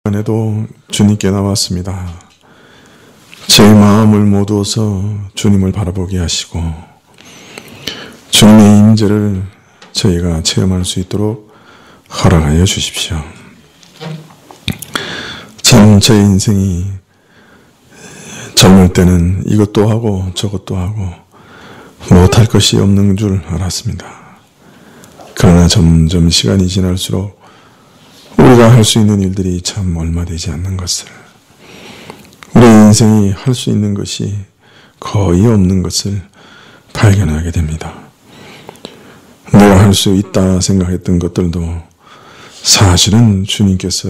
안에도 주님께 나왔습니다. 제 마음을 모두어서 주님을 바라보게 하시고 주님의 임재를 저희가 체험할 수 있도록 허락하여 주십시오. 참 제 인생이 젊을 때는 이것도 하고 저것도 하고 못할 것이 없는 줄 알았습니다. 그러나 점점 시간이 지날수록 우리가 할 수 있는 일들이 참 얼마 되지 않는 것을, 우리 인생이 할 수 있는 것이 거의 없는 것을 발견하게 됩니다. 내가 할 수 있다 생각했던 것들도 사실은 주님께서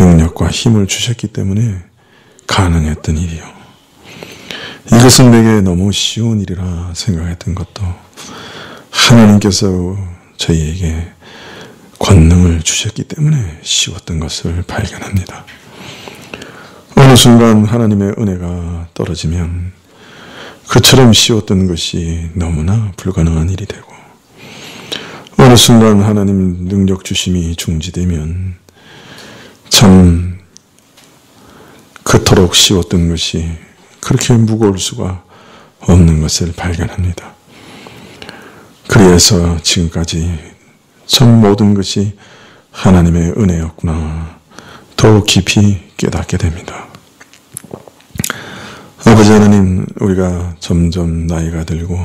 능력과 힘을 주셨기 때문에 가능했던 일이요. 이것은 내게 너무 쉬운 일이라 생각했던 것도 하나님께서 저희에게 권능을 주셨기 때문에 쉬웠던 것을 발견합니다. 어느 순간 하나님의 은혜가 떨어지면 그처럼 쉬웠던 것이 너무나 불가능한 일이 되고, 어느 순간 하나님 능력 주심이 중지되면 참 그토록 쉬웠던 것이 그렇게 무거울 수가 없는 것을 발견합니다. 그래서 지금까지 참 모든 것이 하나님의 은혜였구나 더욱 깊이 깨닫게 됩니다. 아버지 하나님, 우리가 점점 나이가 들고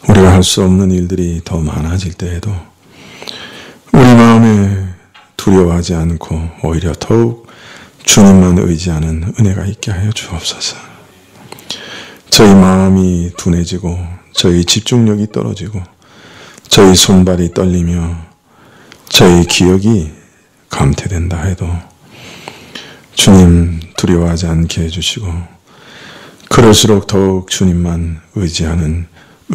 우리가 할 수 없는 일들이 더 많아질 때에도 우리 마음에 두려워하지 않고 오히려 더욱 주님만 의지하는 은혜가 있게 하여 주옵소서. 저희 마음이 둔해지고 저희 집중력이 떨어지고 저희 손발이 떨리며 저희 기억이 감퇴된다 해도 주님 두려워하지 않게 해주시고 그럴수록 더욱 주님만 의지하는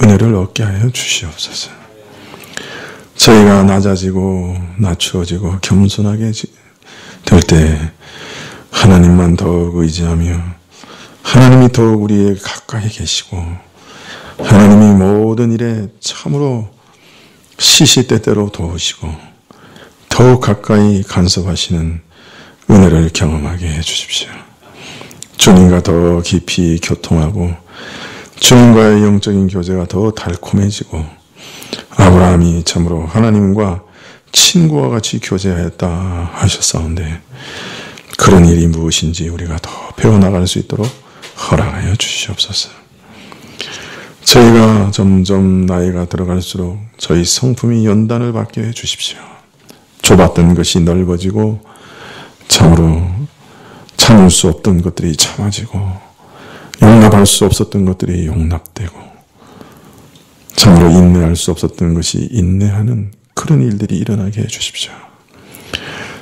은혜를 얻게 하여 주시옵소서. 저희가 낮아지고 낮추어지고 겸손하게 될 때 하나님만 더욱 의지하며 하나님이 더욱 우리에게 가까이 계시고 하나님이 모든 일에 참으로 시시때때로 도우시고 더욱 가까이 간섭하시는 은혜를 경험하게 해주십시오. 주님과 더 깊이 교통하고 주님과의 영적인 교제가 더 달콤해지고 아브라함이 참으로 하나님과 친구와 같이 교제하였다 하셨사온데 그런 일이 무엇인지 우리가 더 배워나갈 수 있도록 허락하여 주시옵소서. 저희가 점점 나이가 들어갈수록 저희 성품이 연단을 받게 해주십시오. 좁았던 것이 넓어지고 참으로 참을 수 없던 것들이 참아지고 용납할 수 없었던 것들이 용납되고 참으로 인내할 수 없었던 것이 인내하는 그런 일들이 일어나게 해주십시오.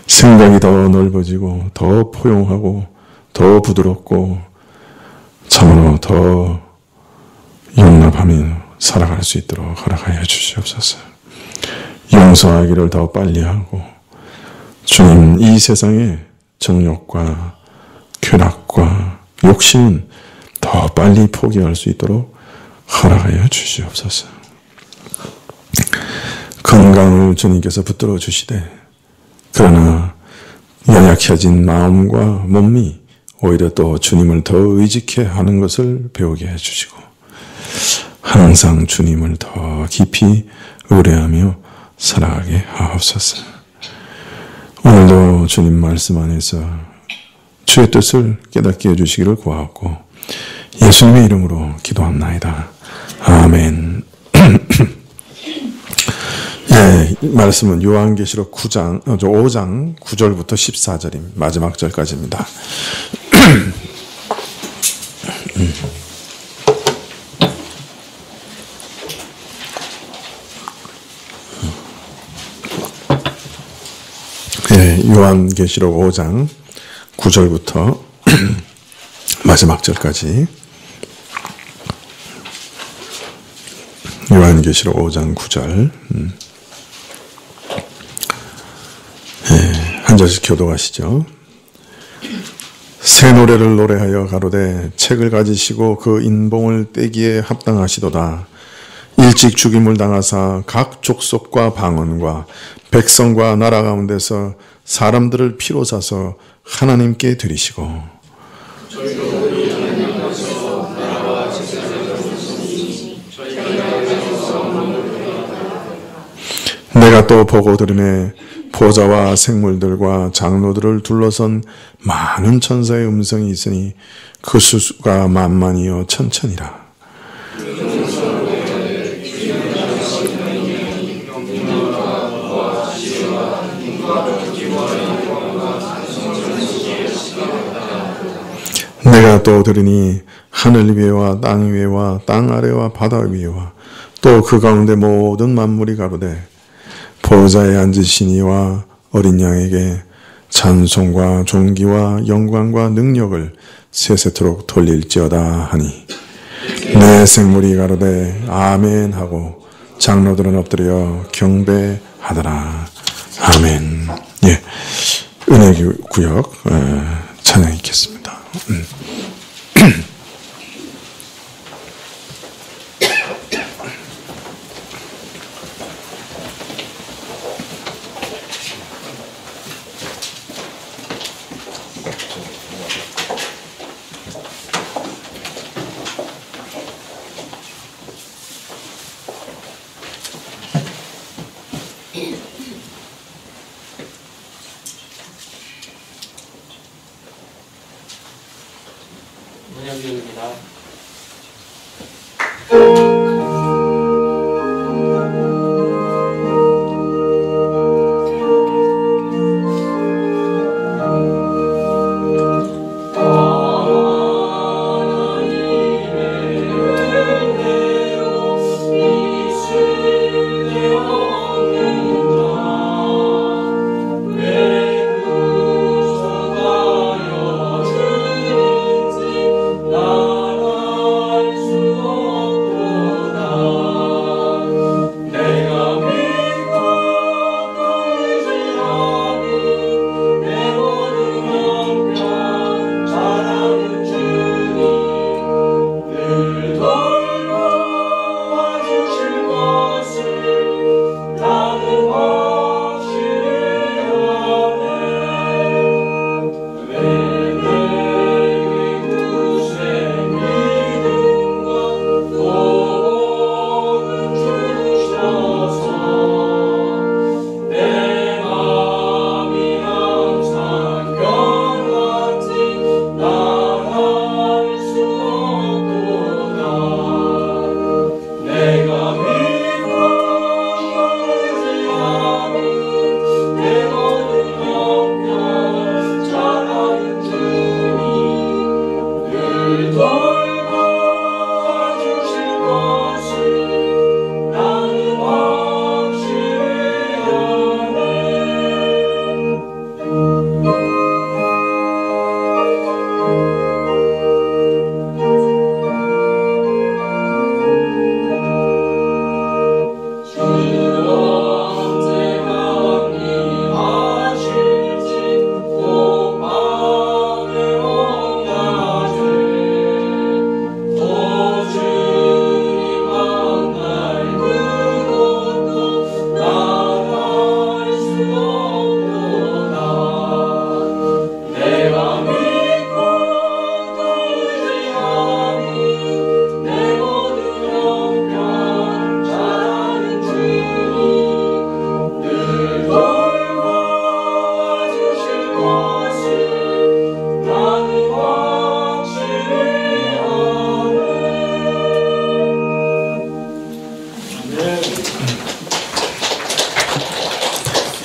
생각이 더 넓어지고 더 포용하고 더 부드럽고 참으로 더 용납하며 살아갈 수 있도록 허락하여 주시옵소서. 용서하기를 더 빨리 하고 주님, 이 세상의 정욕과 쾌락과 욕심은 더 빨리 포기할 수 있도록 허락하여 주시옵소서. 건강을 주님께서 붙들어 주시되 그러나 연약해진 마음과 몸이 오히려 또 주님을 더 의지케 하는 것을 배우게 해주시고 항상 주님을 더 깊이 의뢰하며 살아가게 하옵소서. 오늘도 주님 말씀 안에서 주의 뜻을 깨닫게 해주시기를 구하옵고 예수님의 이름으로 기도합나이다. 아멘. 예, 말씀은 요한계시록 5장 9절부터 14절입니다. 마지막 절까지입니다. 예, 요한계시록 5장 9절부터 마지막 절까지. 요한계시록 5장 9절. 한 절씩 교독하시죠. 새 노래를 노래하여 가로되 책을 가지시고 그 인봉을 떼기에 합당하시도다. 일찍 죽임을 당하사 각 족속과 방언과 백성과 나라 가운데서 사람들을 피로 사서 하나님께 드리시고 내가 또 보고 들으매 보좌와 생물들과 장로들을 둘러선 많은 천사의 음성이 있으니 그 수가 만만이요 천천이라. 내가 또 들으니 하늘 위에와 땅 위에와 땅 아래와 바다 위에와 또 그 가운데 모든 만물이 가로되 보좌에 앉으신 이와 어린 양에게 찬송과 존귀와 영광과 능력을 세세토록 돌릴지어다 하니 내 생물이 가로되 아멘 하고 장로들은 엎드려 경배하더라. 아멘. 예, 은혜 구역 찬양 있겠습니다. 문영규입니다.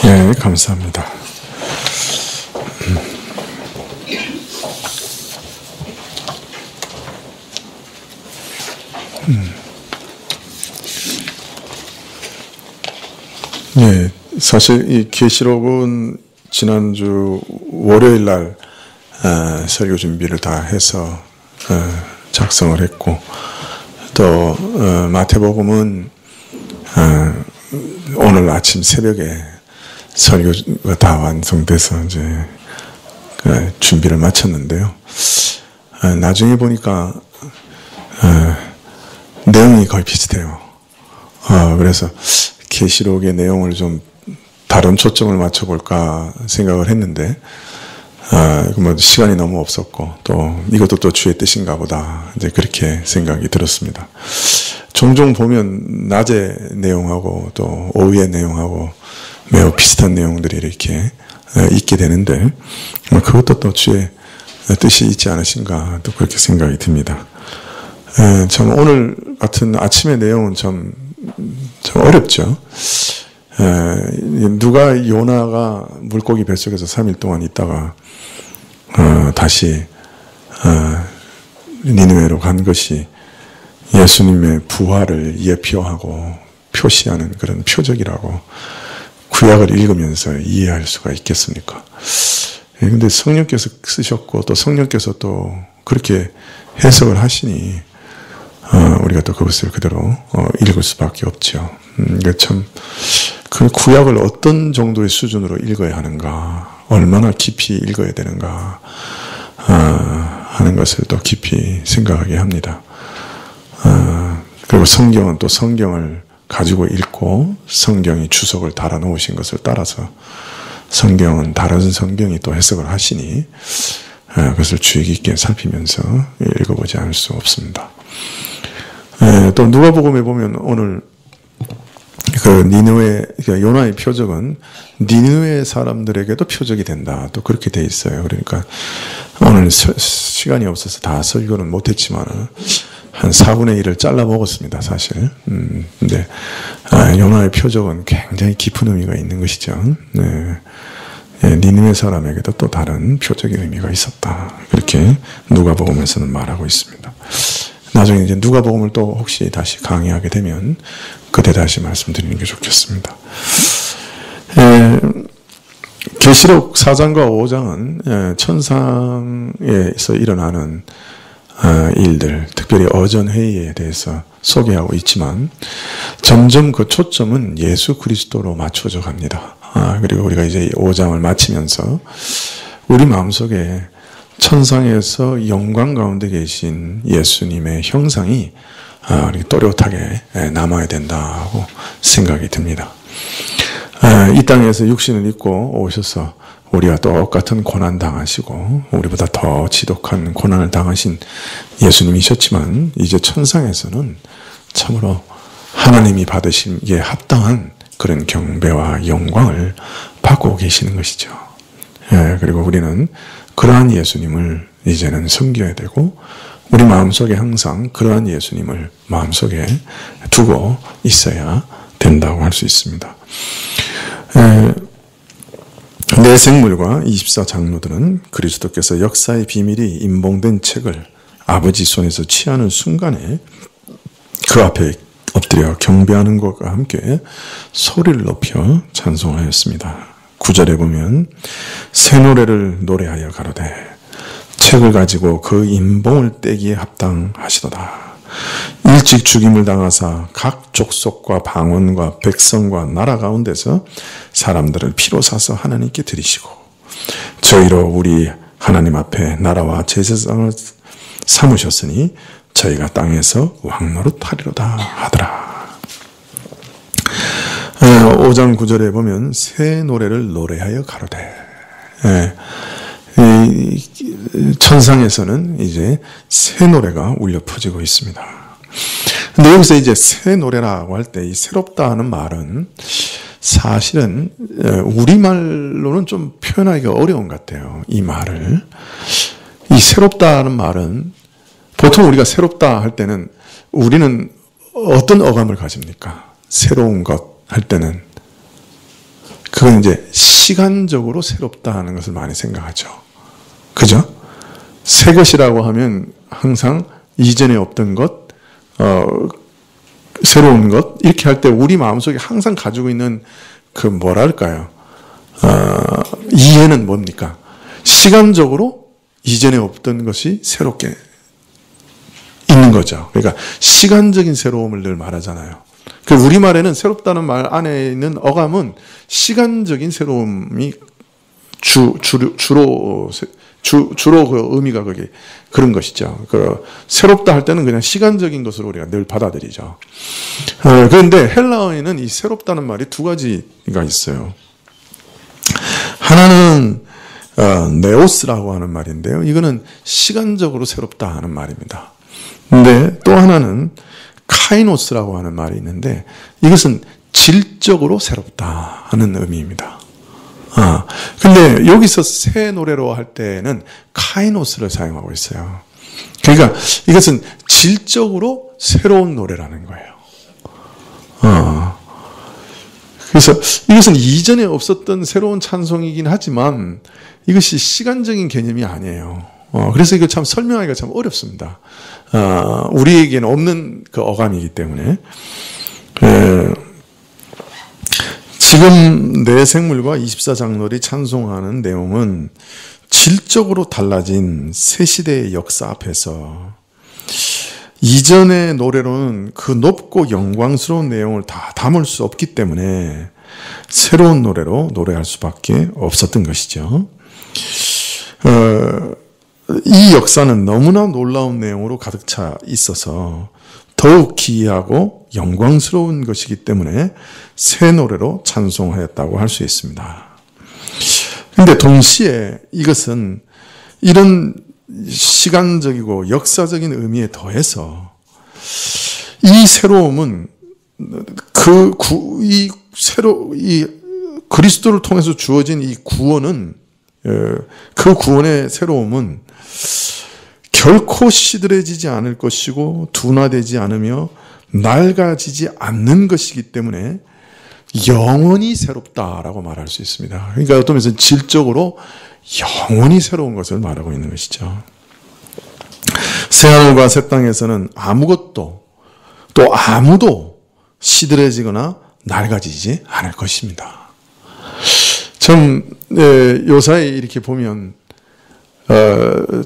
예, 감사합니다. 예, 사실 이 계시록은 지난주 월요일 날 설교 준비를 다 해서 작성을 했고, 또 마태복음은 오늘 아침 새벽에 설교가 다 완성돼서 이제 준비를 마쳤는데요. 나중에 보니까 내용이 거의 비슷해요. 그래서 계시록의 내용을 좀 다른 초점을 맞춰볼까 생각을 했는데, 뭐 시간이 너무 없었고, 또 이것도 또 주의 뜻인가 보다, 이제 그렇게 생각이 들었습니다. 종종 보면 낮의 내용하고 또 오후의 내용하고 매우 비슷한 내용들이 이렇게 있게 되는데, 그것도 또 주의 뜻이 있지 않으신가, 또 그렇게 생각이 듭니다. 참 오늘 같은 아침의 내용은 좀 어렵죠. 누가 요나가 물고기 뱃속에서 3일 동안 있다가 다시 니느웨로 간 것이 예수님의 부활을 예표하고 표시하는 그런 표적이라고 구약을 읽으면서 이해할 수가 있겠습니까? 그런데 성령께서 쓰셨고 또 성령께서 또 그렇게 해석을 하시니 우리가 또 그것을 그대로 읽을 수밖에 없죠. 참 그 구약을 어떤 정도의 수준으로 읽어야 하는가, 얼마나 깊이 읽어야 되는가 하는 것을 또 깊이 생각하게 합니다. 그리고 성경은 또 성경을 가지고 읽고 성경이 주석을 달아 놓으신 것을 따라서 성경은 다른 성경이 또 해석을 하시니 그것을 주의 깊게 살피면서 읽어보지 않을 수 없습니다. 또 누가복음에 보면 오늘 그 니느웨, 요나의 표적은 니느웨 사람들에게도 표적이 된다. 또 그렇게 돼 있어요. 그러니까 오늘 시간이 없어서 다 설교는 못했지만 한 4분의 1을 잘라 먹었습니다, 사실. 근데 요나의 표적은 굉장히 깊은 의미가 있는 것이죠. 니느웨 사람에게도 또 다른 표적의 의미가 있었다. 그렇게 누가복음에서는 말하고 있습니다. 나중에 이제 누가복음을 또 혹시 다시 강의하게 되면 그때 다시 말씀드리는 게 좋겠습니다. 계시록 4장과 5장은 천상에서 일어나는 일들, 특별히 어전회의에 대해서 소개하고 있지만 점점 그 초점은 예수 그리스도로 맞춰져 갑니다. 그리고 우리가 이제 5장을 마치면서 우리 마음속에 천상에서 영광 가운데 계신 예수님의 형상이 또렷하게 남아야 된다고 생각이 듭니다. 이 땅에서 육신을 입고 오셔서 우리와 똑같은 고난 당하시고 우리보다 더 지독한 고난을 당하신 예수님이셨지만 이제 천상에서는 참으로 하나님이 받으시기에 합당한 그런 경배와 영광을 받고 계시는 것이죠. 그리고 우리는 그러한 예수님을 이제는 섬겨야 되고 우리 마음속에 항상 그러한 예수님을 마음속에 두고 있어야 된다고 할 수 있습니다. 내 생물과 24장로들은 그리스도께서 역사의 비밀이 임봉된 책을 아버지 손에서 취하는 순간에 그 앞에 엎드려 경배하는 것과 함께 소리를 높여 찬송하였습니다. 9절에 보면 새 노래를 노래하여 가로되 책을 가지고 그 임봉을 떼기에 합당하시도다. 일찍 죽임을 당하사 각 족속과 방언과 백성과 나라 가운데서 사람들을 피로 사서 하나님께 드리시고 저희로 우리 하나님 앞에 나라와 제사장을 삼으셨으니 저희가 땅에서 왕노릇하리로다 하더라. 5장 9절에 보면 새 노래를 노래하여 가로되 천상에서는 이제 새 노래가 울려 퍼지고 있습니다. 근데 여기서 이제 새 노래라고 할 때 이 새롭다 하는 말은 사실은 우리말로는 좀 표현하기가 어려운 것 같아요. 이 말을. 이 새롭다 하는 말은 보통 우리가 새롭다 할 때는 우리는 어떤 어감을 가집니까? 새로운 것 할 때는 그건 이제 시간적으로 새롭다 하는 것을 많이 생각하죠. 그죠? 새 것이라고 하면 항상 이전에 없던 것, 새로운 것, 이렇게 할 때 우리 마음속에 항상 가지고 있는 그 뭐랄까요? 이해는 뭡니까? 시간적으로 이전에 없던 것이 새롭게 있는 거죠. 그러니까 시간적인 새로움을 늘 말하잖아요. 그 우리말에는 새롭다는 말 안에 있는 어감은 시간적인 새로움이 주로 그 의미가 거기 그런 것이죠. 그 새롭다 할 때는 그냥 시간적인 것으로 우리가 늘 받아들이죠. 그런데 헬라어에는 이 새롭다는 말이 두 가지가 있어요. 하나는 네오스라고 하는 말인데요. 이거는 시간적으로 새롭다 하는 말입니다. 근데 또 하나는 카이노스라고 하는 말이 있는데 이것은 질적으로 새롭다 하는 의미입니다. 근데 여기서 새 노래로 할 때는 카이노스를 사용하고 있어요. 그러니까 이것은 질적으로 새로운 노래라는 거예요. 그래서 이것은 이전에 없었던 새로운 찬송이긴 하지만 이것이 시간적인 개념이 아니에요. 그래서 이거 참 설명하기가 참 어렵습니다. 우리에게는 없는 그 어감이기 때문에. 지금 내 생물과 24장로리 찬송하는 내용은 질적으로 달라진 새 시대의 역사 앞에서 이전의 노래로는 그 높고 영광스러운 내용을 다 담을 수 없기 때문에 새로운 노래로 노래할 수밖에 없었던 것이죠. 이 역사는 너무나 놀라운 내용으로 가득 차 있어서 더욱 기이하고 영광스러운 것이기 때문에 새 노래로 찬송하였다고 할 수 있습니다. 그런데 동시에 이것은 이런 시간적이고 역사적인 의미에 더해서 이 새로움은 이 그리스도를 통해서 주어진 이 구원은 그 구원의 새로움은 결코 시들해지지 않을 것이고 둔화되지 않으며 낡아지지 않는 것이기 때문에 영원히 새롭다라고 말할 수 있습니다. 그러니까 어떤 면에서 질적으로 영원히 새로운 것을 말하고 있는 것이죠. 새하늘과 새 땅에서는 아무것도 또 아무도 시들해지거나 낡아지지 않을 것입니다. 참 요사이 이렇게 보면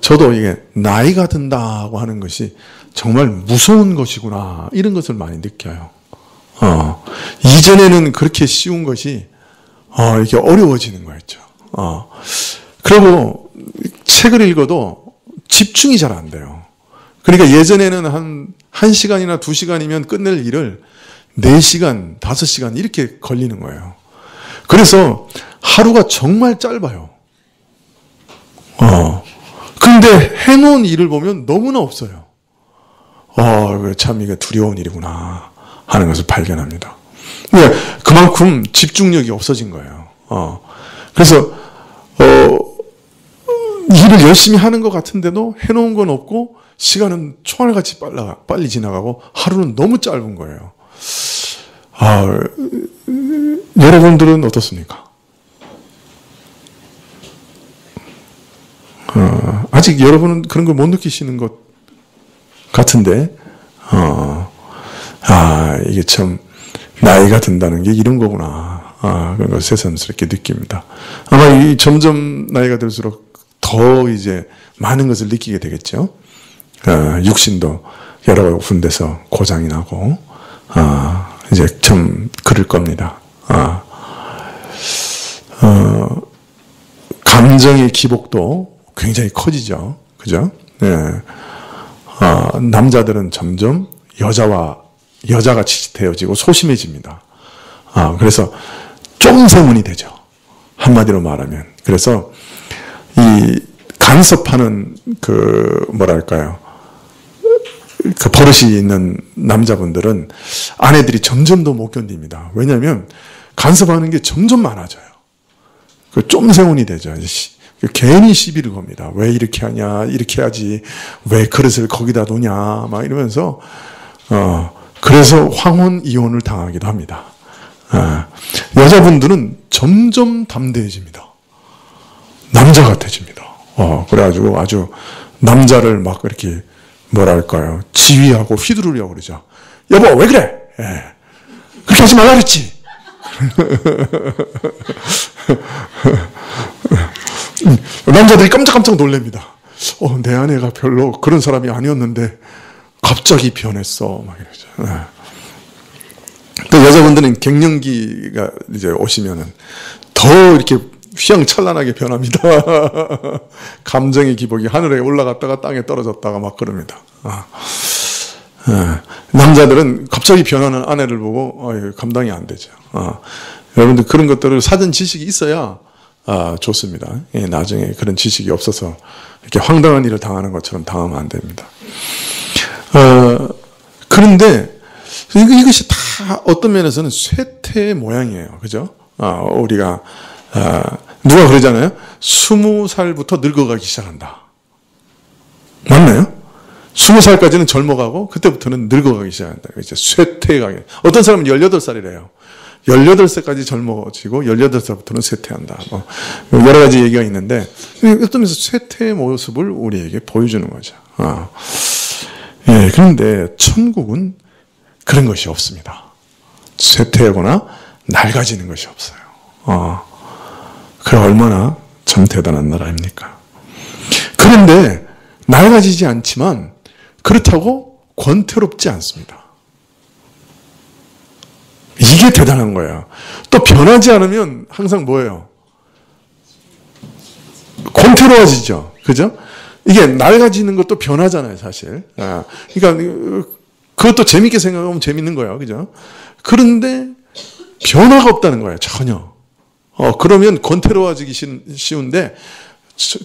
저도 이게 나이가 든다고 하는 것이 정말 무서운 것이구나 이런 것을 많이 느껴요. 이전에는 그렇게 쉬운 것이 이렇게 어려워지는 거였죠. 그리고 책을 읽어도 집중이 잘 안 돼요. 그러니까 예전에는 한 1시간이나 2시간이면 끝낼 일을 4시간, 5시간 이렇게 걸리는 거예요. 그래서 하루가 정말 짧아요. 근데 해놓은 일을 보면 너무나 없어요. 참 이게 두려운 일이구나 하는 것을 발견합니다. 그만큼 집중력이 없어진 거예요. 그래서 일을 열심히 하는 것 같은데도 해놓은 건 없고 시간은 총알같이 빨리 지나가고 하루는 너무 짧은 거예요. 여러분들은 어떻습니까? 아직 여러분은 그런 걸 못 느끼시는 것 같은데, 이게 참, 나이가 든다는 게 이런 거구나. 그런 걸 새삼스럽게 느낍니다. 아마 점점 나이가 들수록 더 이제 많은 것을 느끼게 되겠죠. 육신도 여러 군데서 고장이 나고, 이제 좀 그럴 겁니다. 감정의 기복도 굉장히 커지죠. 그죠? 네. 남자들은 점점 여자가 되어지고 소심해집니다. 그래서 쫑세문이 되죠. 한마디로 말하면. 그래서 이 간섭하는 뭐랄까요. 그 버릇이 있는 남자분들은 아내들이 점점 더 못 견딥니다. 왜냐하면 간섭하는 게 점점 많아져요. 그 쫌생운이 되죠. 괜히 시비를 겁니다. 왜 이렇게 하냐, 이렇게 해야지, 왜 그릇을 거기다 놓냐, 막 이러면서, 그래서 황혼 이혼을 당하기도 합니다. 여자분들은 점점 담대해집니다. 남자 같아집니다. 그래가지고 아주 남자를 막 이렇게, 뭐랄까요, 지휘하고 휘두르려고 그러죠. 여보, 왜 그래? 그렇게 하지 말라 그랬지. 남자들이 깜짝깜짝 놀랍니다. 내 아내가 별로 그런 사람이 아니었는데 갑자기 변했어. 막 이러죠. 또 여자분들은 갱년기가 이제 오시면은 더 이렇게 휘황찬란하게 변합니다. 감정의 기복이 하늘에 올라갔다가 땅에 떨어졌다가 막 그럽니다. 남자들은 갑자기 변하는 아내를 보고 감당이 안 되죠. 여러분들 그런 것들을 사전 지식이 있어야 좋습니다. 예, 나중에 그런 지식이 없어서 이렇게 황당한 일을 당하는 것처럼 당하면 안 됩니다. 그런데 이것이 다 어떤 면에서는 쇠퇴의 모양이에요. 그죠? 우리가 누가 그러잖아요. 20살부터 늙어가기 시작한다. 맞나요? 20살까지는 젊어가고 그때부터는 늙어가기 시작한다. 이제 쇠퇴가게. 어떤 사람은 18살이래요. 18살까지 젊어지고 18살부터는 쇠퇴한다. 여러 가지 얘기가 있는데 어떤 면에서 쇠퇴의 모습을 우리에게 보여주는 거죠. 예, 그런데 천국은 그런 것이 없습니다. 쇠퇴하거나 낡아지는 것이 없어요. 그 얼마나 참 대단한 나라입니까? 그런데 낡아지지 않지만 그렇다고 권태롭지 않습니다. 이게 대단한 거예요. 또 변하지 않으면 항상 뭐예요? 권태로워지죠. 그죠? 이게 낡아지는 것도 변하잖아요, 사실. 그러니까 그것도 재밌게 생각하면 재밌는 거예요. 그죠? 그런데 변화가 없다는 거예요, 전혀. 그러면 권태로워지기 쉬운데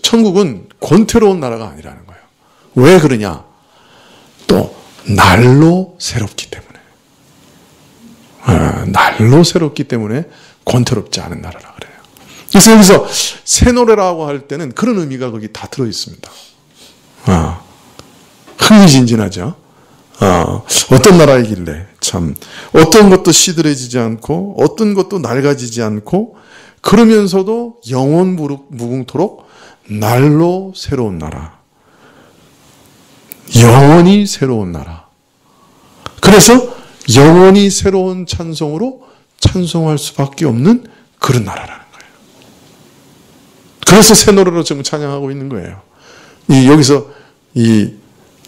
천국은 권태로운 나라가 아니라는 거예요. 왜 그러냐? 또 날로 새롭기 때문에. 날로 새롭기 때문에 권태롭지 않은 나라라 그래요. 그래서 여기서 새 노래라고 할 때는 그런 의미가 거기 다 들어 있습니다. 흥미진진하죠. 어떤 나라이길래 참 어떤 것도 시들해지지 않고 어떤 것도 낡아지지 않고 그러면서도 영원 무궁토록 날로 새로운 나라. 영원히 새로운 나라. 그래서 영원히 새로운 찬송으로 찬송할 수밖에 없는 그런 나라라는 거예요. 그래서 새 노래로 지금 찬양하고 있는 거예요. 여기서 이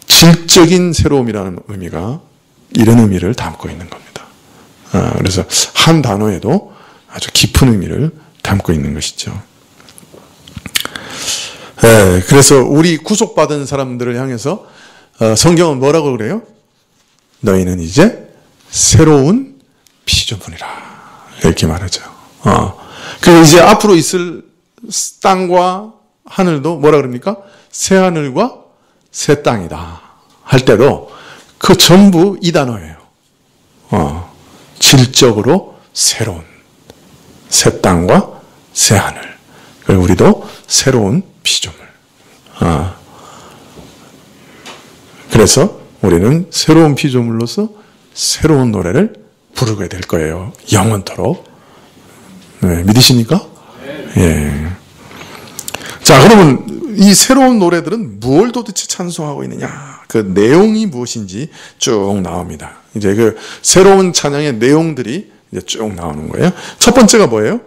질적인 새로움이라는 의미가 이런 의미를 담고 있는 겁니다. 그래서 한 단어에도 아주 깊은 의미를 담고 있는 것이죠. 그래서 우리 구속받은 사람들을 향해서 성경은 뭐라고 그래요? 너희는 이제 새로운 피조물이라 이렇게 말하죠. 그리고 이제 앞으로 있을 땅과 하늘도 뭐라 그럽니까? 새 하늘과 새 땅이다 할 때도 그 전부 이 단어예요. 질적으로 새로운 새 땅과 새 하늘. 그리고 우리도 새로운 피조물. 그래서 우리는 새로운 피조물로서 새로운 노래를 부르게 될 거예요. 영원토록. 네, 믿으십니까? 예. 자, 그러면 이 새로운 노래들은 무엇을 도대체 찬송하고 있느냐? 그 내용이 무엇인지 쭉 나옵니다. 이제 그 새로운 찬양의 내용들이 이제 쭉 나오는 거예요. 첫 번째가 뭐예요?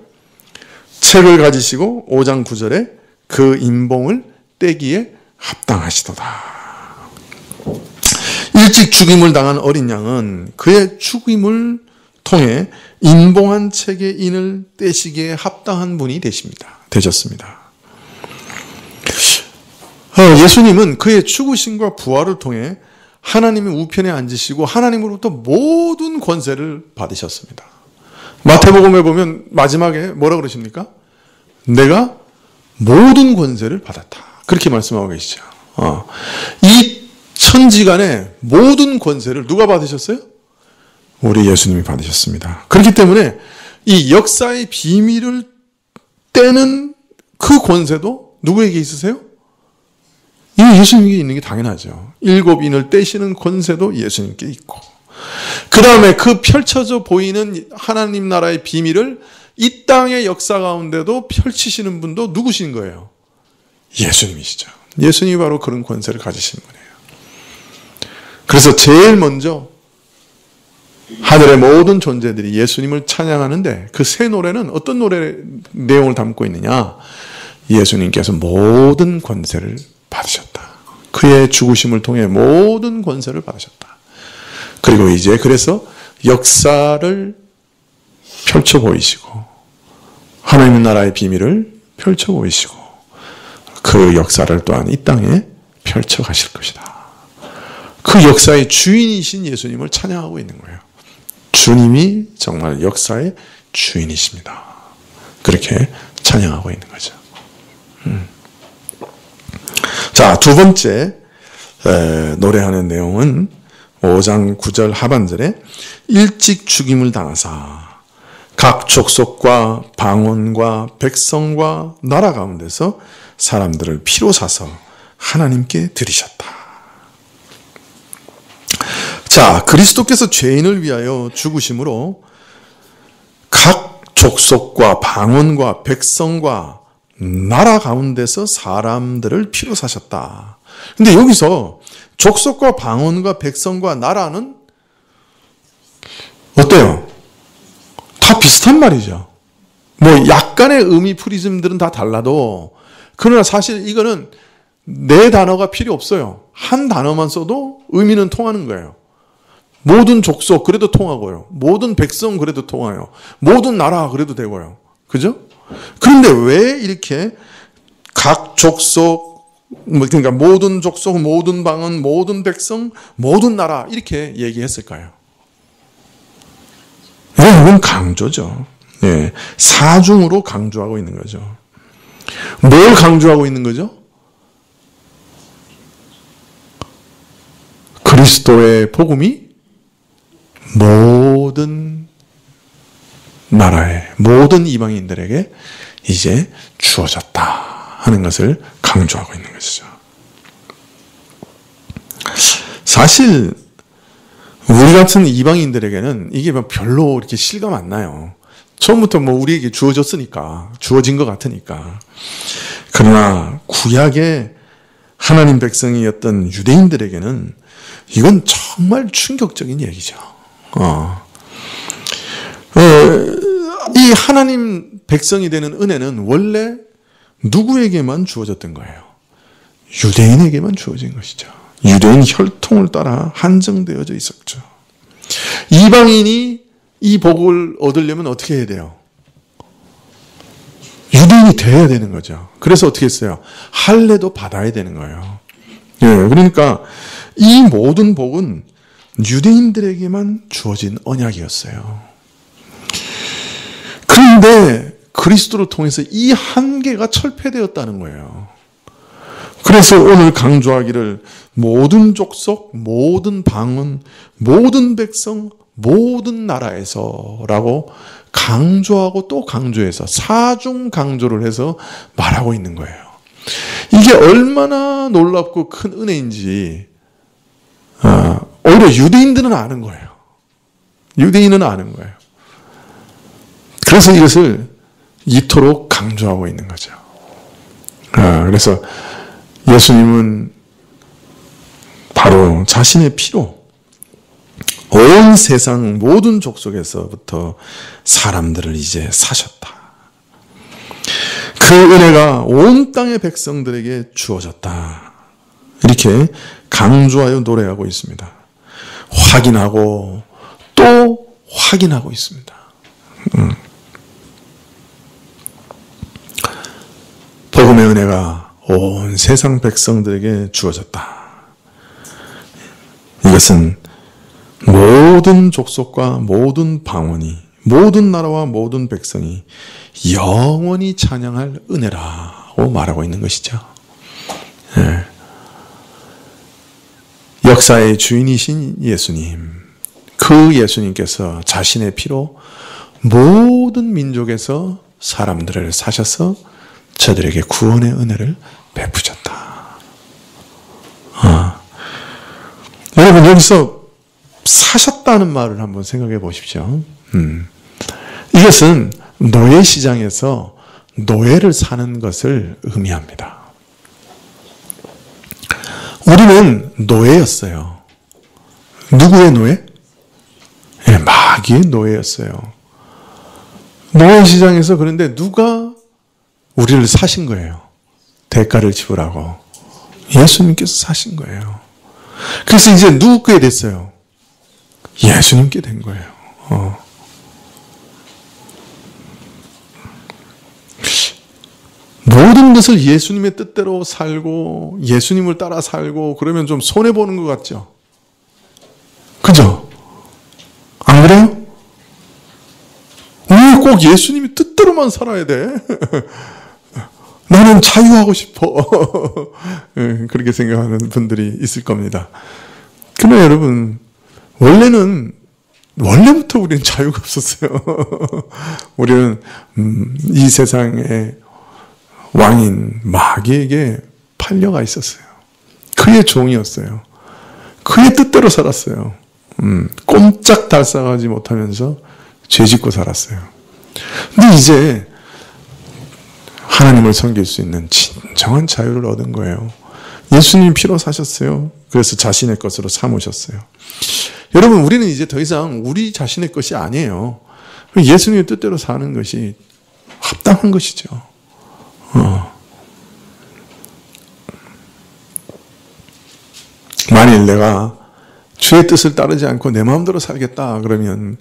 책을 가지시고 5장 9절에 그 인봉을 떼기에 합당하시도다. 일찍 죽임을 당한 어린 양은 그의 죽임을 통해 인봉한 책의 인을 떼시기에 합당한 분이 되셨습니다. 예수님은 그의 죽으심과 부활을 통해 하나님의 우편에 앉으시고 하나님으로부터 모든 권세를 받으셨습니다. 마태복음에 보면 마지막에 뭐라 그러십니까? 내가 모든 권세를 받았다. 그렇게 말씀하고 계시죠. 이 천지간의 모든 권세를 누가 받으셨어요? 우리 예수님이 받으셨습니다. 그렇기 때문에 이 역사의 비밀을 떼는 그 권세도 누구에게 있으세요? 이 예수님께 있는 게 당연하죠. 7인을 떼시는 권세도 예수님께 있고, 그 다음에 그 펼쳐져 보이는 하나님 나라의 비밀을 이 땅의 역사 가운데도 펼치시는 분도 누구신 거예요? 예수님이시죠. 예수님이 바로 그런 권세를 가지신 분이에요. 그래서 제일 먼저 하늘의 모든 존재들이 예수님을 찬양하는데 그 새 노래는 어떤 노래 내용을 담고 있느냐? 예수님께서 모든 권세를 받으셨다. 그의 죽으심을 통해 모든 권세를 받으셨다. 그리고 이제 그래서 역사를 펼쳐 보이시고 하나님 나라의 비밀을 펼쳐 보이시고 그 역사를 또한 이 땅에 펼쳐 가실 것이다. 그 역사의 주인이신 예수님을 찬양하고 있는 거예요. 주님이 정말 역사의 주인이십니다. 그렇게 찬양하고 있는 거죠. 자, 두 번째 노래하는 내용은 5장 9절 하반절에 일찍 죽임을 당하사 각 족속과 방언과 백성과 나라 가운데서 사람들을 피로 사서 하나님께 드리셨다. 자, 그리스도께서 죄인을 위하여 죽으심으로 각 족속과 방언과 백성과 나라 가운데서 사람들을 피로 사셨다. 근데 여기서 족속과 방언과 백성과 나라는 어때요? 다 비슷한 말이죠. 뭐 약간의 의미 프리즘들은 다 달라도 그러나 사실 이거는 네 단어가 필요 없어요. 한 단어만 써도 의미는 통하는 거예요. 모든 족속 그래도 통하고요. 모든 백성 그래도 통하요. 모든 나라 그래도 되고요. 그죠? 그런데 왜 이렇게 각 족속 그러니까 모든 족속, 모든 방언, 모든 백성, 모든 나라 이렇게 얘기했을까요? 이건 강조죠. 예, 사중으로 강조하고 있는 거죠. 뭘 강조하고 있는 거죠? 그리스도의 복음이 모든 나라에, 모든 이방인들에게 이제 주어졌다 하는 것을 강조하고 있는 것이죠. 사실 우리 같은 이방인들에게는 이게 별로 이렇게 실감 안 나요. 처음부터 뭐 우리에게 주어졌으니까, 주어진 것 같으니까. 그러나 구약의 하나님 백성이었던 유대인들에게는 이건 정말 충격적인 얘기죠. 이 하나님 백성이 되는 은혜는 원래 누구에게만 주어졌던 거예요? 유대인에게만 주어진 것이죠. 유대인 혈통을 따라 한정되어져 있었죠. 이방인이 이 복을 얻으려면 어떻게 해야 돼요? 유대인이 돼야 되는 거죠. 그래서 어떻게 했어요? 할례도 받아야 되는 거예요. 예, 그러니까 이 모든 복은 유대인들에게만 주어진 언약이었어요. 그런데 그리스도를 통해서 이 한계가 철폐되었다는 거예요. 그래서 오늘 강조하기를 모든 족속, 모든 방언, 모든 백성, 모든 나라에서라고 강조하고 또 강조해서 사중 강조를 해서 말하고 있는 거예요. 이게 얼마나 놀랍고 큰 은혜인지 오히려 유대인들은 아는 거예요. 유대인은 아는 거예요. 그래서 이것을 이토록 강조하고 있는 거죠. 그래서 예수님은 바로 자신의 피로 온 세상 모든 족속에서부터 사람들을 이제 사셨다. 그 은혜가 온 땅의 백성들에게 주어졌다. 이렇게 강조하여 노래하고 있습니다. 확인하고 또 확인하고 있습니다. 복음의 은혜가 온 세상 백성들에게 주어졌다. 이것은 모든 족속과 모든 방언이, 모든 나라와 모든 백성이 영원히 찬양할 은혜라고 말하고 있는 것이죠. 네. 역사의 주인이신 예수님, 그 예수님께서 자신의 피로 모든 민족에서 사람들을 사셔서 저들에게 구원의 은혜를 베푸셨다. 여러분 여기서 사셨다는 말을 한번 생각해 보십시오. 이것은 노예시장에서 노예를 사는 것을 의미합니다. 우리는 노예였어요. 누구의 노예? 네, 마귀의 노예였어요. 노예시장에서 그런데 누가 우리를 사신 거예요. 대가를 지불하고. 예수님께서 사신 거예요. 그래서 이제 누구께 됐어요? 예수님께 된 거예요. 모든 것을 예수님의 뜻대로 살고 예수님을 따라 살고 그러면 좀 손해보는 것 같죠? 그죠? 안 그래요? 왜 꼭 예수님이 뜻대로만 살아야 돼. 나는 자유하고 싶어. 그렇게 생각하는 분들이 있을 겁니다. 그러나 여러분, 원래부터 우리는 자유가 없었어요. 우리는 이 세상의 왕인 마귀에게 팔려가 있었어요. 그의 종이었어요. 그의 뜻대로 살았어요. 꼼짝 달싹하지 못하면서 죄짓고 살았어요. 근데 이제 하나님을 섬길 수 있는 진정한 자유를 얻은 거예요. 예수님 피로 사셨어요. 그래서 자신의 것으로 삼으셨어요. 여러분, 우리는 이제 더 이상 우리 자신의 것이 아니에요. 예수님의 뜻대로 사는 것이 합당한 것이죠. 만일 내가 주의 뜻을 따르지 않고 내 마음대로 살겠다 그러면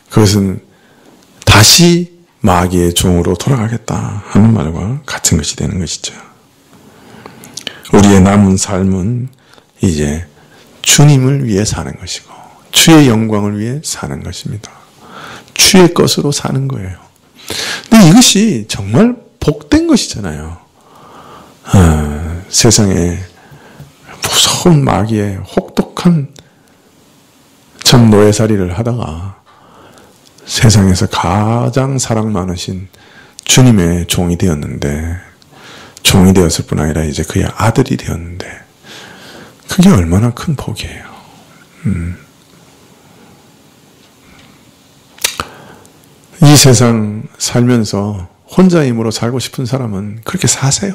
그것은 다시 마귀의 종으로 돌아가겠다 하는 말과 같은 것이 되는 것이죠. 우리의 남은 삶은 이제 주님을 위해 사는 것이고 주의 영광을 위해 사는 것입니다. 주의 것으로 사는 거예요. 근데 이것이 정말 복된 것이잖아요. 세상에 무서운 마귀의 혹독한 참 노예살이를 하다가 세상에서 가장 사랑 많으신 주님의 종이 되었는데, 종이 되었을 뿐 아니라 이제 그의 아들이 되었는데, 그게 얼마나 큰 복이에요. 이 세상 살면서 혼자 힘으로 살고 싶은 사람은 그렇게 사세요.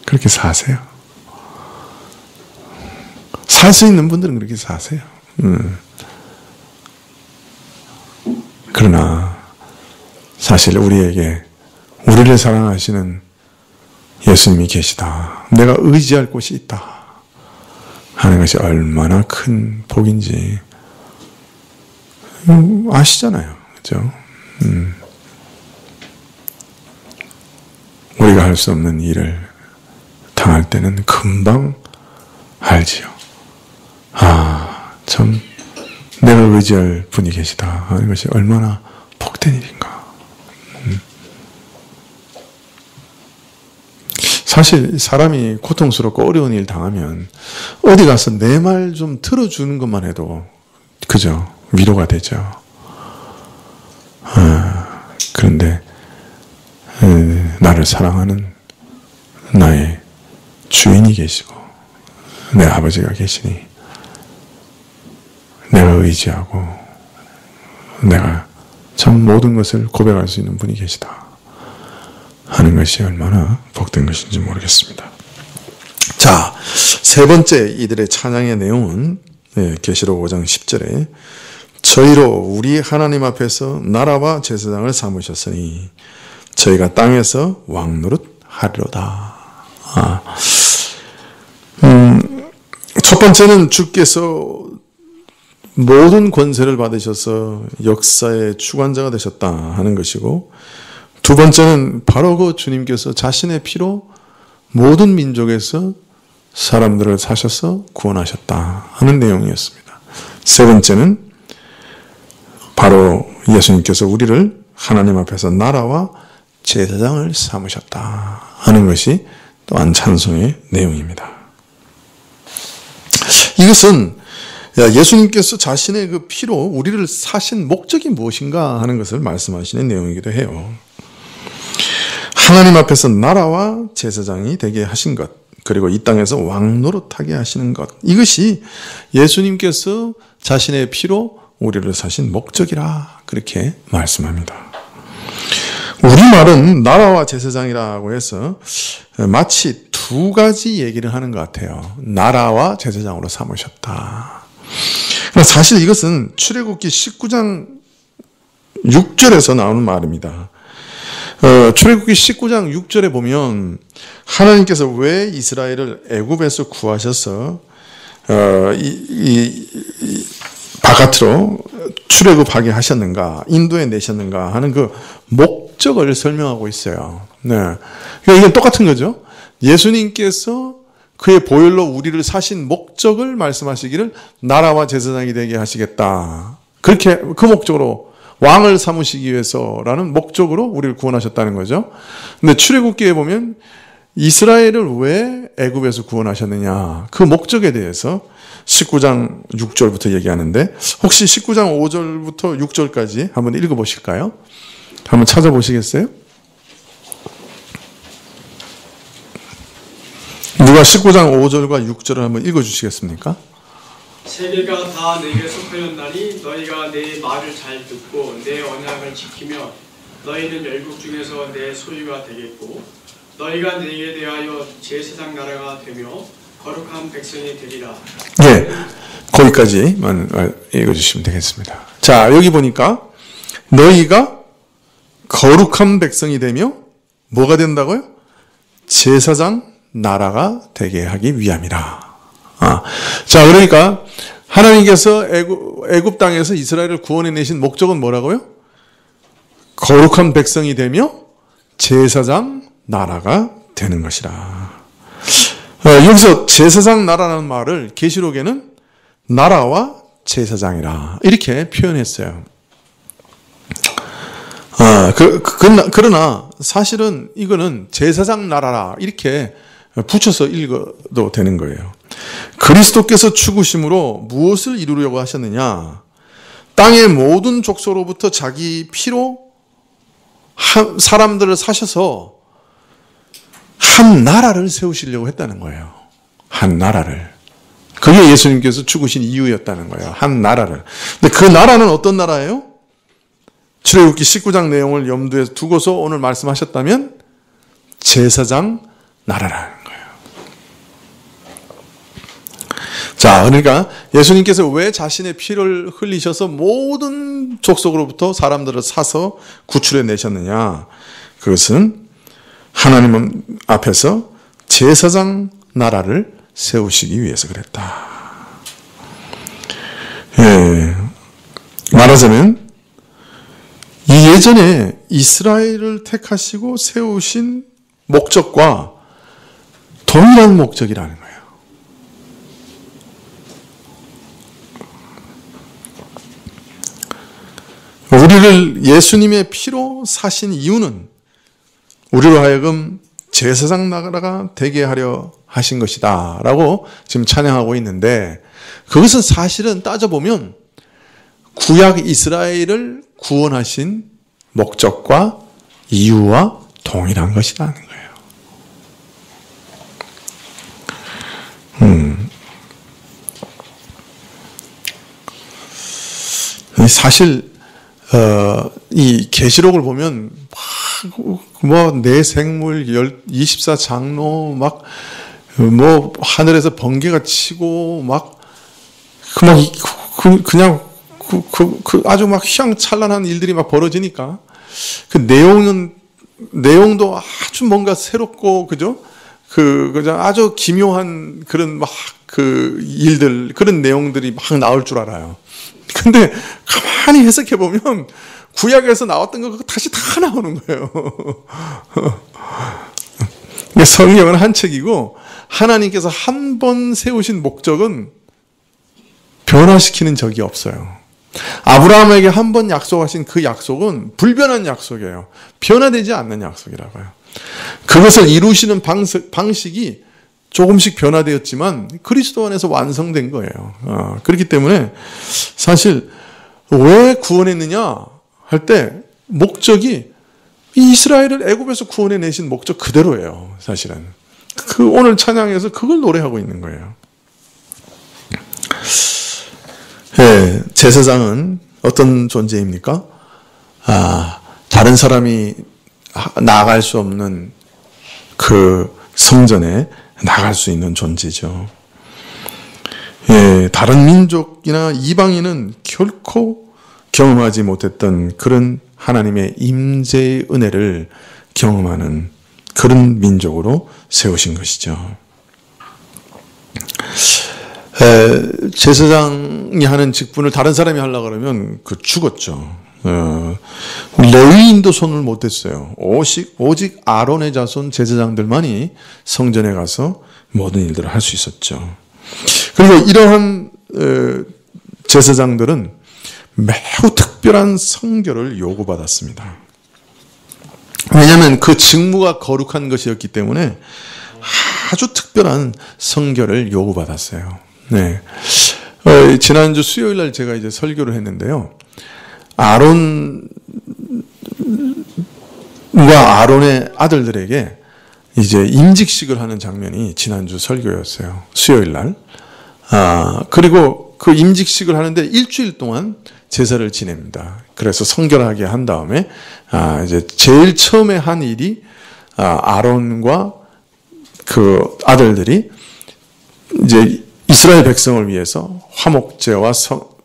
그렇게 사세요. 살 수 있는 분들은 그렇게 사세요. 그러나 사실 우리에게 우리를 사랑하시는 예수님이 계시다. 내가 의지할 곳이 있다 하는 것이 얼마나 큰 복인지 아시잖아요. 그렇죠? 우리가 할 수 없는 일을 당할 때는 금방 알지요. 참 내가 의지할 분이 계시다 하는 것이 얼마나 복된 일인가. 사실 사람이 고통스럽고 어려운 일 당하면 어디 가서 내 말 좀 들어주는 것만 해도 그죠? 위로가 되죠. 그런데 나를 사랑하는 나의 주인이 계시고 내 아버지가 계시니 내가 의지하고 내가 참 모든 것을 고백할 수 있는 분이 계시다 하는 것이 얼마나 복된 것인지 모르겠습니다. 자, 세 번째 이들의 찬양의 내용은 계시록 5장 10절에 저희로 우리 하나님 앞에서 나라와 제사장을 삼으셨으니 저희가 땅에서 왕노릇 하리로다. 첫 번째는 주께서 모든 권세를 받으셔서 역사의 주관자가 되셨다 하는 것이고, 두 번째는 바로 그 주님께서 자신의 피로 모든 민족에서 사람들을 사셔서 구원하셨다 하는 내용이었습니다. 세 번째는 바로 예수님께서 우리를 하나님 앞에서 나라와 제사장을 삼으셨다 하는 것이 또한 찬송의 내용입니다. 이것은 예수님께서 자신의 그 피로 우리를 사신 목적이 무엇인가 하는 것을 말씀하시는 내용이기도 해요. 하나님 앞에서 나라와 제사장이 되게 하신 것, 그리고 이 땅에서 왕노릇하게 하시는 것, 이것이 예수님께서 자신의 피로 우리를 사신 목적이라 그렇게 말씀합니다. 우리말은 나라와 제사장이라고 해서 마치 두 가지 얘기를 하는 것 같아요. 나라와 제사장으로 삼으셨다. 사실 이것은 출애굽기 19장 6절에서 나오는 말입니다. 출애굽기 19장 6절에 보면 하나님께서 왜 이스라엘을 애굽에서 구하셔서 바깥으로 출애굽하게 하셨는가, 인도에 내셨는가 하는 그 목적을 설명하고 있어요. 네, 이건 똑같은 거죠. 예수님께서 그의 보혈로 우리를 사신 목적을 말씀하시기를 나라와 제사장이 되게 하시겠다. 그렇게 그 목적으로 왕을 삼으시기 위해서라는 목적으로 우리를 구원하셨다는 거죠. 근데 출애굽기에 보면 이스라엘을 왜 애굽에서 구원하셨느냐, 그 목적에 대해서 19장 6절부터 얘기하는데, 혹시 19장 5절부터 6절까지 한번 읽어보실까요? 한번 찾아보시겠어요? 누가 19장 5절과 6절을 한번 읽어주시겠습니까? 세계가 다 내게 속하였나니 너희가 내 말을 잘 듣고 내 언약을 지키면 너희는 열국 중에서 내 소유가 되겠고 너희가 내게 대하여 제사장 나라가 되며 거룩한 백성이 되리라. 네, 거기까지만 읽어주시면 되겠습니다. 자, 여기 보니까 너희가 거룩한 백성이 되며 뭐가 된다고요? 제사장 나라가 되게 하기 위함이라. 자, 그러니까 하나님께서 애굽 땅에서 이스라엘을 구원해내신 목적은 뭐라고요? 거룩한 백성이 되며 제사장 나라가 되는 것이라. 여기서 제사장 나라라는 말을 계시록에는 나라와 제사장이라 이렇게 표현했어요. 그러나 사실은 이거는 제사장 나라라 이렇게 붙여서 읽어도 되는 거예요. 그리스도께서 죽으심으로 무엇을 이루려고 하셨느냐? 땅의 모든 족속으로부터 자기 피로 사람들을 사셔서 한 나라를 세우시려고 했다는 거예요. 한 나라를. 그게 예수님께서 죽으신 이유였다는 거예요. 한 나라를. 근데 그 나라는 어떤 나라예요? 출애굽기 19장 내용을 염두에 두고서 오늘 말씀하셨다면 제사장 나라라는 거예요. 자, 그러니까 예수님께서 왜 자신의 피를 흘리셔서 모든 족속으로부터 사람들을 사서 구출해 내셨느냐? 그것은 하나님 앞에서 제사장 나라를 세우시기 위해서 그랬다. 예, 말하자면 이 예전에 이스라엘을 택하시고 세우신 목적과 동일한 목적이라는 거예요. 우리를 예수님의 피로 사신 이유는 우리로 하여금 제사장 나라가 되게 하려 하신 것이다 라고 지금 찬양하고 있는데, 그것은 사실은 따져보면 구약 이스라엘을 구원하신 목적과 이유와 동일한 것이라는 거예요. 사실 이 계시록을 보면 뭐 내생물 24장로 막 뭐 하늘에서 번개가 치고 그냥 아주 막 휘황찬란한 일들이 막 벌어지니까 그 내용도 아주 뭔가 새롭고 그죠? 그냥 아주 기묘한 그런 일들, 그런 내용들이 막 나올 줄 알아요. 근데 가만히 해석해 보면 구약에서 나왔던 거 다시 다 나오는 거예요. 성경은 한 책이고 하나님께서 한 번 세우신 목적은 변화시키는 적이 없어요. 아브라함에게 한 번 약속하신 그 약속은 불변한 약속이에요. 변화되지 않는 약속이라고요. 그것을 이루시는 방식이 조금씩 변화되었지만 그리스도 안에서 완성된 거예요. 그렇기 때문에 사실 왜 구원했느냐 할 때 목적이 이스라엘을 애굽에서 구원해 내신 목적 그대로예요. 사실은 오늘 찬양에서 그걸 노래하고 있는 거예요. 네, 제사장은 어떤 존재입니까? 다른 사람이 나아갈 수 없는 그 성전에 나갈 수 있는 존재죠. 예, 다른 민족이나 이방인은 결코 경험하지 못했던 그런 하나님의 임재의 은혜를 경험하는 그런 민족으로 세우신 것이죠. 제사장이 하는 직분을 다른 사람이 하려고 그러면 죽었죠. 레위인도 손을 못 댔어요. 오직 아론의 자손 제사장들만이 성전에 가서 모든 일들을 할 수 있었죠. 그리고 이러한 제사장들은 매우 특별한 성결을 요구받았습니다. 왜냐하면 그 직무가 거룩한 것이었기 때문에 아주 특별한 성결을 요구받았어요. 네. 지난주 수요일 날 제가 이제 설교를 했는데요. 아론과 아론의 아들들에게 이제 임직식을 하는 장면이 지난주 설교였어요. 수요일 날. 그리고 그 임직식을 하는데 일주일 동안 제사를 지냅니다. 그래서 성결하게 한 다음에 이제 제일 처음에 한 일이 아론과 그 아들들이 이제 이스라엘 백성을 위해서 화목제와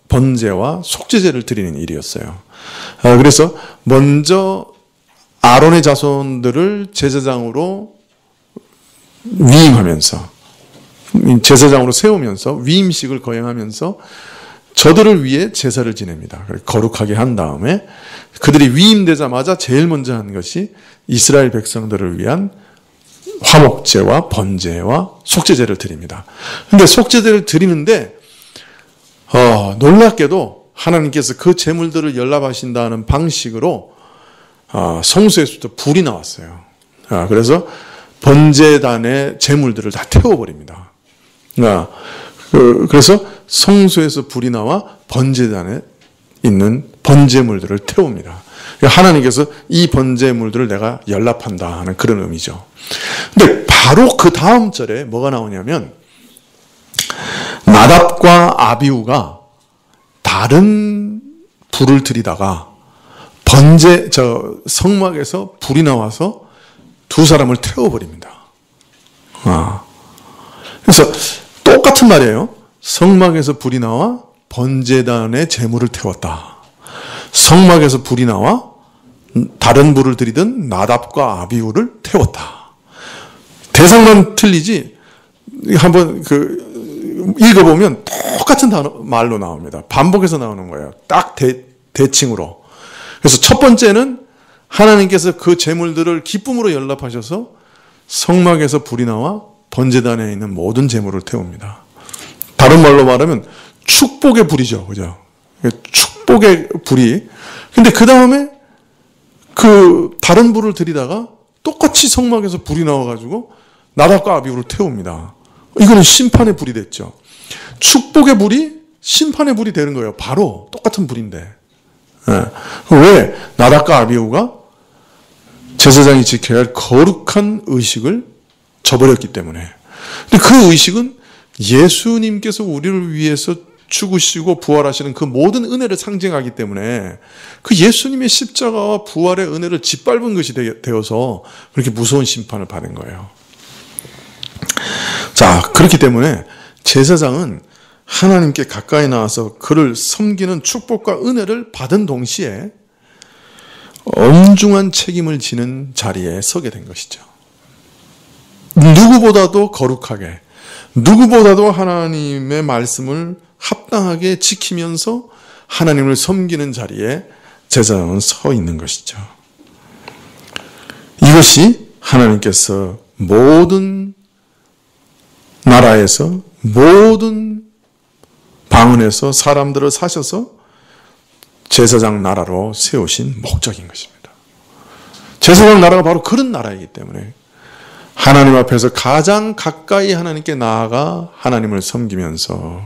번제와 속죄제를 드리는 일이었어요. 그래서 먼저 아론의 자손들을 제사장으로 위임하면서 제사장으로 세우면서 위임식을 거행하면서 저들을 위해 제사를 지냅니다. 거룩하게 한 다음에 그들이 위임되자마자 제일 먼저 한 것이 이스라엘 백성들을 위한 화목제와 번제와 속죄제를 드립니다. 근데 속죄제를 드리는데 놀랍게도 하나님께서 그 제물들을 연락하신다는 방식으로 성소에서부터 불이 나왔어요. 그래서 번제단의 제물들을 다 태워버립니다. 그래서 성소에서 불이 나와 번제단에 있는 번제물들을 태웁니다. 하나님께서 이 번제물들을 내가 연락한다 하는 그런 의미죠. 근데 바로 그 다음 절에 뭐가 나오냐면 나답과 아비후가 다른 불을 들이다가 성막에서 불이 나와서 두 사람을 태워버립니다. 그래서 똑같은 말이에요. 성막에서 불이 나와 번제단의 제물을 태웠다. 성막에서 불이 나와 다른 불을 들이던 나답과 아비후를 태웠다. 대상만 틀리지 한번 읽어보면 똑같은 말로 나옵니다. 반복해서 나오는 거예요. 딱 대칭으로. 그래서 첫 번째는 하나님께서 그 제물들을 기쁨으로 연락하셔서 성막에서 불이 나와 번제단에 있는 모든 제물을 태웁니다. 다른 말로 말하면 축복의 불이죠. 그죠? 축복의 불이. 근데 그 다음에 그 다른 불을 들이다가 똑같이 성막에서 불이 나와가지고 나답과 아비후를 태웁니다. 이거는 심판의 불이 됐죠. 축복의 불이 심판의 불이 되는 거예요. 바로 똑같은 불인데. 왜? 나답과 아비후가 제사장이 지켜야 할 거룩한 의식을 저버렸기 때문에. 근데 그 의식은 예수님께서 우리를 위해서 죽으시고 부활하시는 그 모든 은혜를 상징하기 때문에 그 예수님의 십자가와 부활의 은혜를 짓밟은 것이 되어서 그렇게 무서운 심판을 받은 거예요. 자, 그렇기 때문에 제사장은 하나님께 가까이 나와서 그를 섬기는 축복과 은혜를 받은 동시에 엄중한 책임을 지는 자리에 서게 된 것이죠. 누구보다도 거룩하게, 누구보다도 하나님의 말씀을 합당하게 지키면서 하나님을 섬기는 자리에 제사장은 서 있는 것이죠. 이것이 하나님께서 모든 나라에서 모든 방언에서 사람들을 사셔서 제사장 나라로 세우신 목적인 것입니다. 제사장 나라가 바로 그런 나라이기 때문에 하나님 앞에서 가장 가까이 하나님께 나아가 하나님을 섬기면서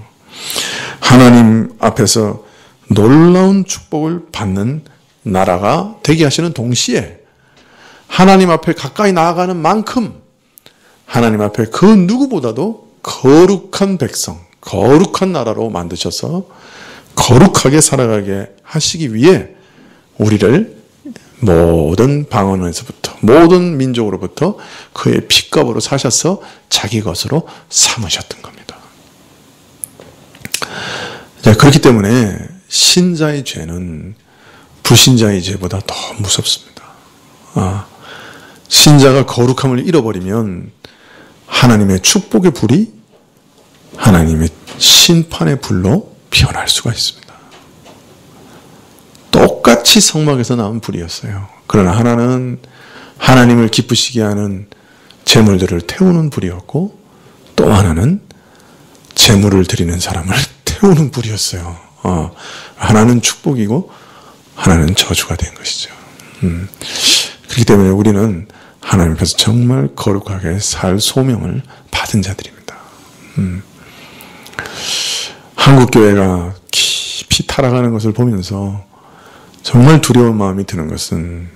하나님 앞에서 놀라운 축복을 받는 나라가 되게 하시는 동시에 하나님 앞에 가까이 나아가는 만큼 하나님 앞에 그 누구보다도 거룩한 백성, 거룩한 나라로 만드셔서 거룩하게 살아가게 하시기 위해 우리를 모든 방언에서부터 모든 민족으로부터 그의 핏값으로 사셔서 자기 것으로 삼으셨던 겁니다. 그렇기 때문에 신자의 죄는 불신자의 죄보다 더 무섭습니다. 신자가 거룩함을 잃어버리면 하나님의 축복의 불이 하나님의 심판의 불로 변할 수가 있습니다. 똑같이 성막에서 나온 불이었어요. 그러나 하나는 하나님을 기쁘시게 하는 제물들을 태우는 불이었고 또 하나는 제물을 드리는 사람을 태우는 불이었어요. 하나는 축복이고 하나는 저주가 된 것이죠. 그렇기 때문에 우리는 하나님께서 정말 거룩하게 살 소명을 받은 자들입니다. 한국교회가 깊이 타락하는 것을 보면서 정말 두려운 마음이 드는 것은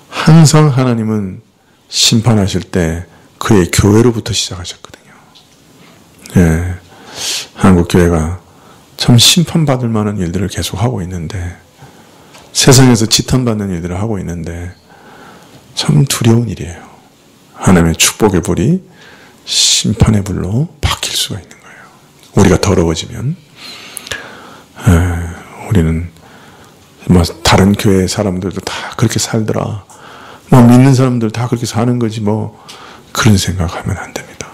항상 하나님은 심판하실 때 그의 교회로부터 시작하셨거든요. 예, 한국교회가 참 심판받을 만한 일들을 계속하고 있는데, 세상에서 지탄받는 일들을 하고 있는데 참 두려운 일이에요. 하나님의 축복의 불이 심판의 불로 바뀔 수가 있는 거예요. 우리가 더러워지면 우리는 뭐 다른 교회 사람들도 다 그렇게 살더라, 뭐 믿는 사람들 다 그렇게 사는 거지 뭐, 그런 생각하면 안 됩니다.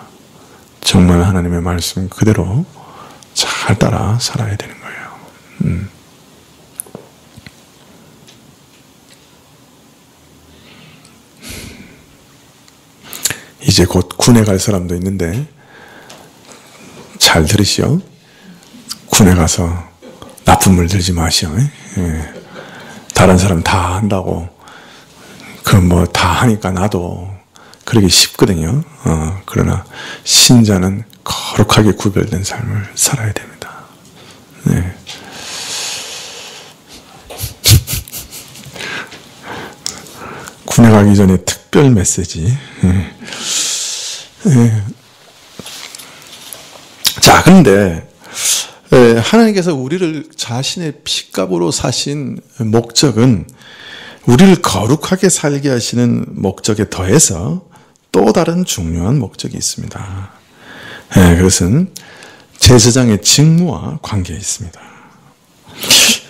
정말 하나님의 말씀 그대로 잘 따라 살아야 되는 거예요. 이제 곧 군에 갈 사람도 있는데 잘 들으시오. 군에 가서 나쁜 물 들지 마시오. 예. 다른 사람 다 한다고 그 뭐 다 하니까 나도 그러기 쉽거든요. 그러나 신자는 거룩하게 구별된 삶을 살아야 됩니다. 네. 군에 가기 전에 특별 메시지. 자, 그런데 하나님께서 우리를 자신의 피값으로 사신 목적은 우리를 거룩하게 살게 하시는 목적에 더해서 또 다른 중요한 목적이 있습니다. 그것은 제사장의 직무와 관계에 있습니다.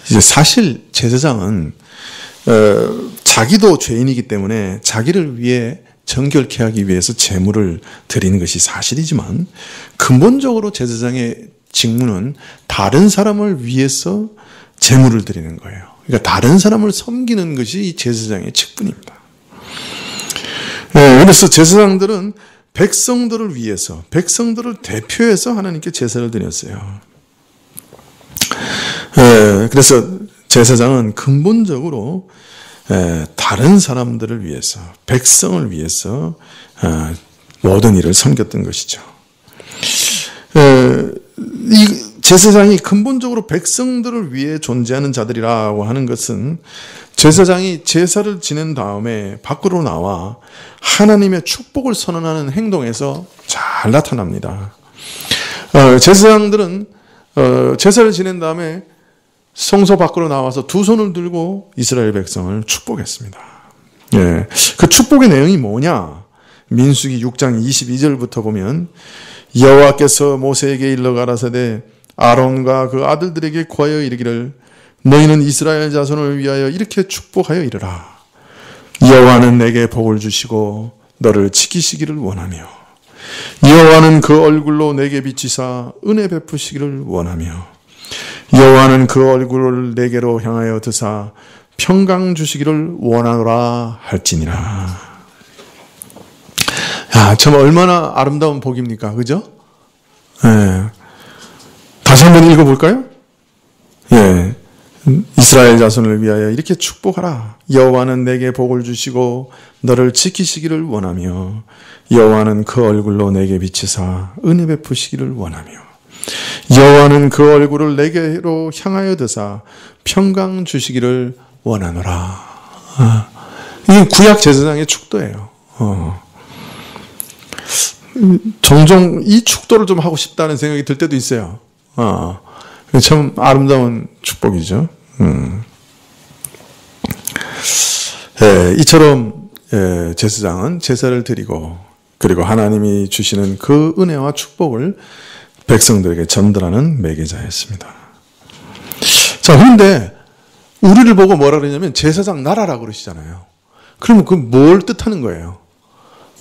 이제 사실 제사장은 자기도 죄인이기 때문에 자기를 위해 정결케 하기 위해서 제물을 드리는 것이 사실이지만, 근본적으로 제사장의 직무는 다른 사람을 위해서 제물을 드리는 거예요. 그러니까 다른 사람을 섬기는 것이 제사장의 직분입니다. 그래서 제사장들은 백성들을 위해서, 백성들을 대표해서 하나님께 제사를 드렸어요. 그래서 제사장은 근본적으로 다른 사람들을 위해서, 백성을 위해서 모든 일을 섬겼던 것이죠. 이 제사장이 근본적으로 백성들을 위해 존재하는 자들이라고 하는 것은, 제사장이 제사를 지낸 다음에 밖으로 나와 하나님의 축복을 선언하는 행동에서 잘 나타납니다. 제사장들은 제사를 지낸 다음에 성소 밖으로 나와서 두 손을 들고 이스라엘 백성을 축복했습니다. 예, 그 축복의 내용이 뭐냐? 민수기 6장 22절부터 보면, 여호와께서 모세에게 일러 가라사대 아론과 그 아들들에게 구하여 이르기를, 너희는 이스라엘 자손을 위하여 이렇게 축복하여 이르라. 여호와는 내게 복을 주시고 너를 지키시기를 원하며, 여호와는 그 얼굴로 내게 비치사 은혜 베푸시기를 원하며, 여호와는 그 얼굴을 내게로 향하여 드사 평강 주시기를 원하노라 할지니라. 야, 참 얼마나 아름다운 복입니까? 그죠? 예. 다시 한번 읽어볼까요? 예. 이스라엘 자손을 위하여 이렇게 축복하라. 여호와는 내게 복을 주시고 너를 지키시기를 원하며, 여호와는 그 얼굴로 내게 비치사 은혜 베푸시기를 원하며, 여호와는 그 얼굴을 내게로 향하여 드사 평강 주시기를 원하노라. 이게 구약 제사장의 축도예요. 종종 이 축도를 좀 하고 싶다는 생각이 들 때도 있어요. 참 아름다운 축복이죠. 이처럼 제사장은 제사를 드리고, 그리고 하나님이 주시는 그 은혜와 축복을 백성들에게 전달하는 매개자였습니다. 자, 그런데 우리를 보고 뭐라 그러냐면 제사장 나라라고 그러시잖아요. 그러면 그 뭘 뜻하는 거예요?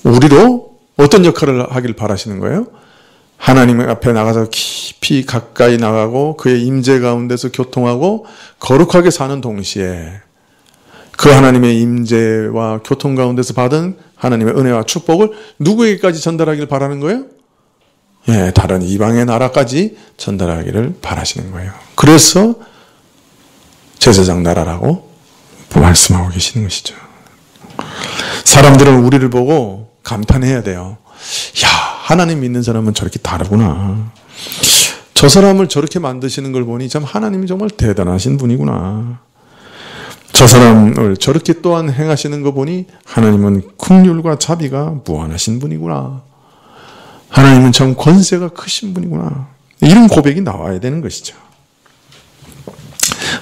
우리로 어떤 역할을 하길 바라시는 거예요? 하나님 앞에 나가서 깊이 가까이 나가고 그의 임재 가운데서 교통하고 거룩하게 사는 동시에 그 하나님의 임재와 교통 가운데서 받은 하나님의 은혜와 축복을 누구에게까지 전달하길 바라는 거예요? 다른 이방의 나라까지 전달하기를 바라시는 거예요. 그래서 제사장 나라라고 말씀하고 계시는 것이죠. 사람들은 우리를 보고 감탄해야 돼요. 야, 하나님 믿는 사람은 저렇게 다르구나. 저 사람을 저렇게 만드시는 걸 보니 참 하나님이 정말 대단하신 분이구나. 저 사람을 저렇게 또한 행하시는 거 보니 하나님은 긍휼과 자비가 무한하신 분이구나. 하나님은 참 권세가 크신 분이구나. 이런 고백이 나와야 되는 것이죠.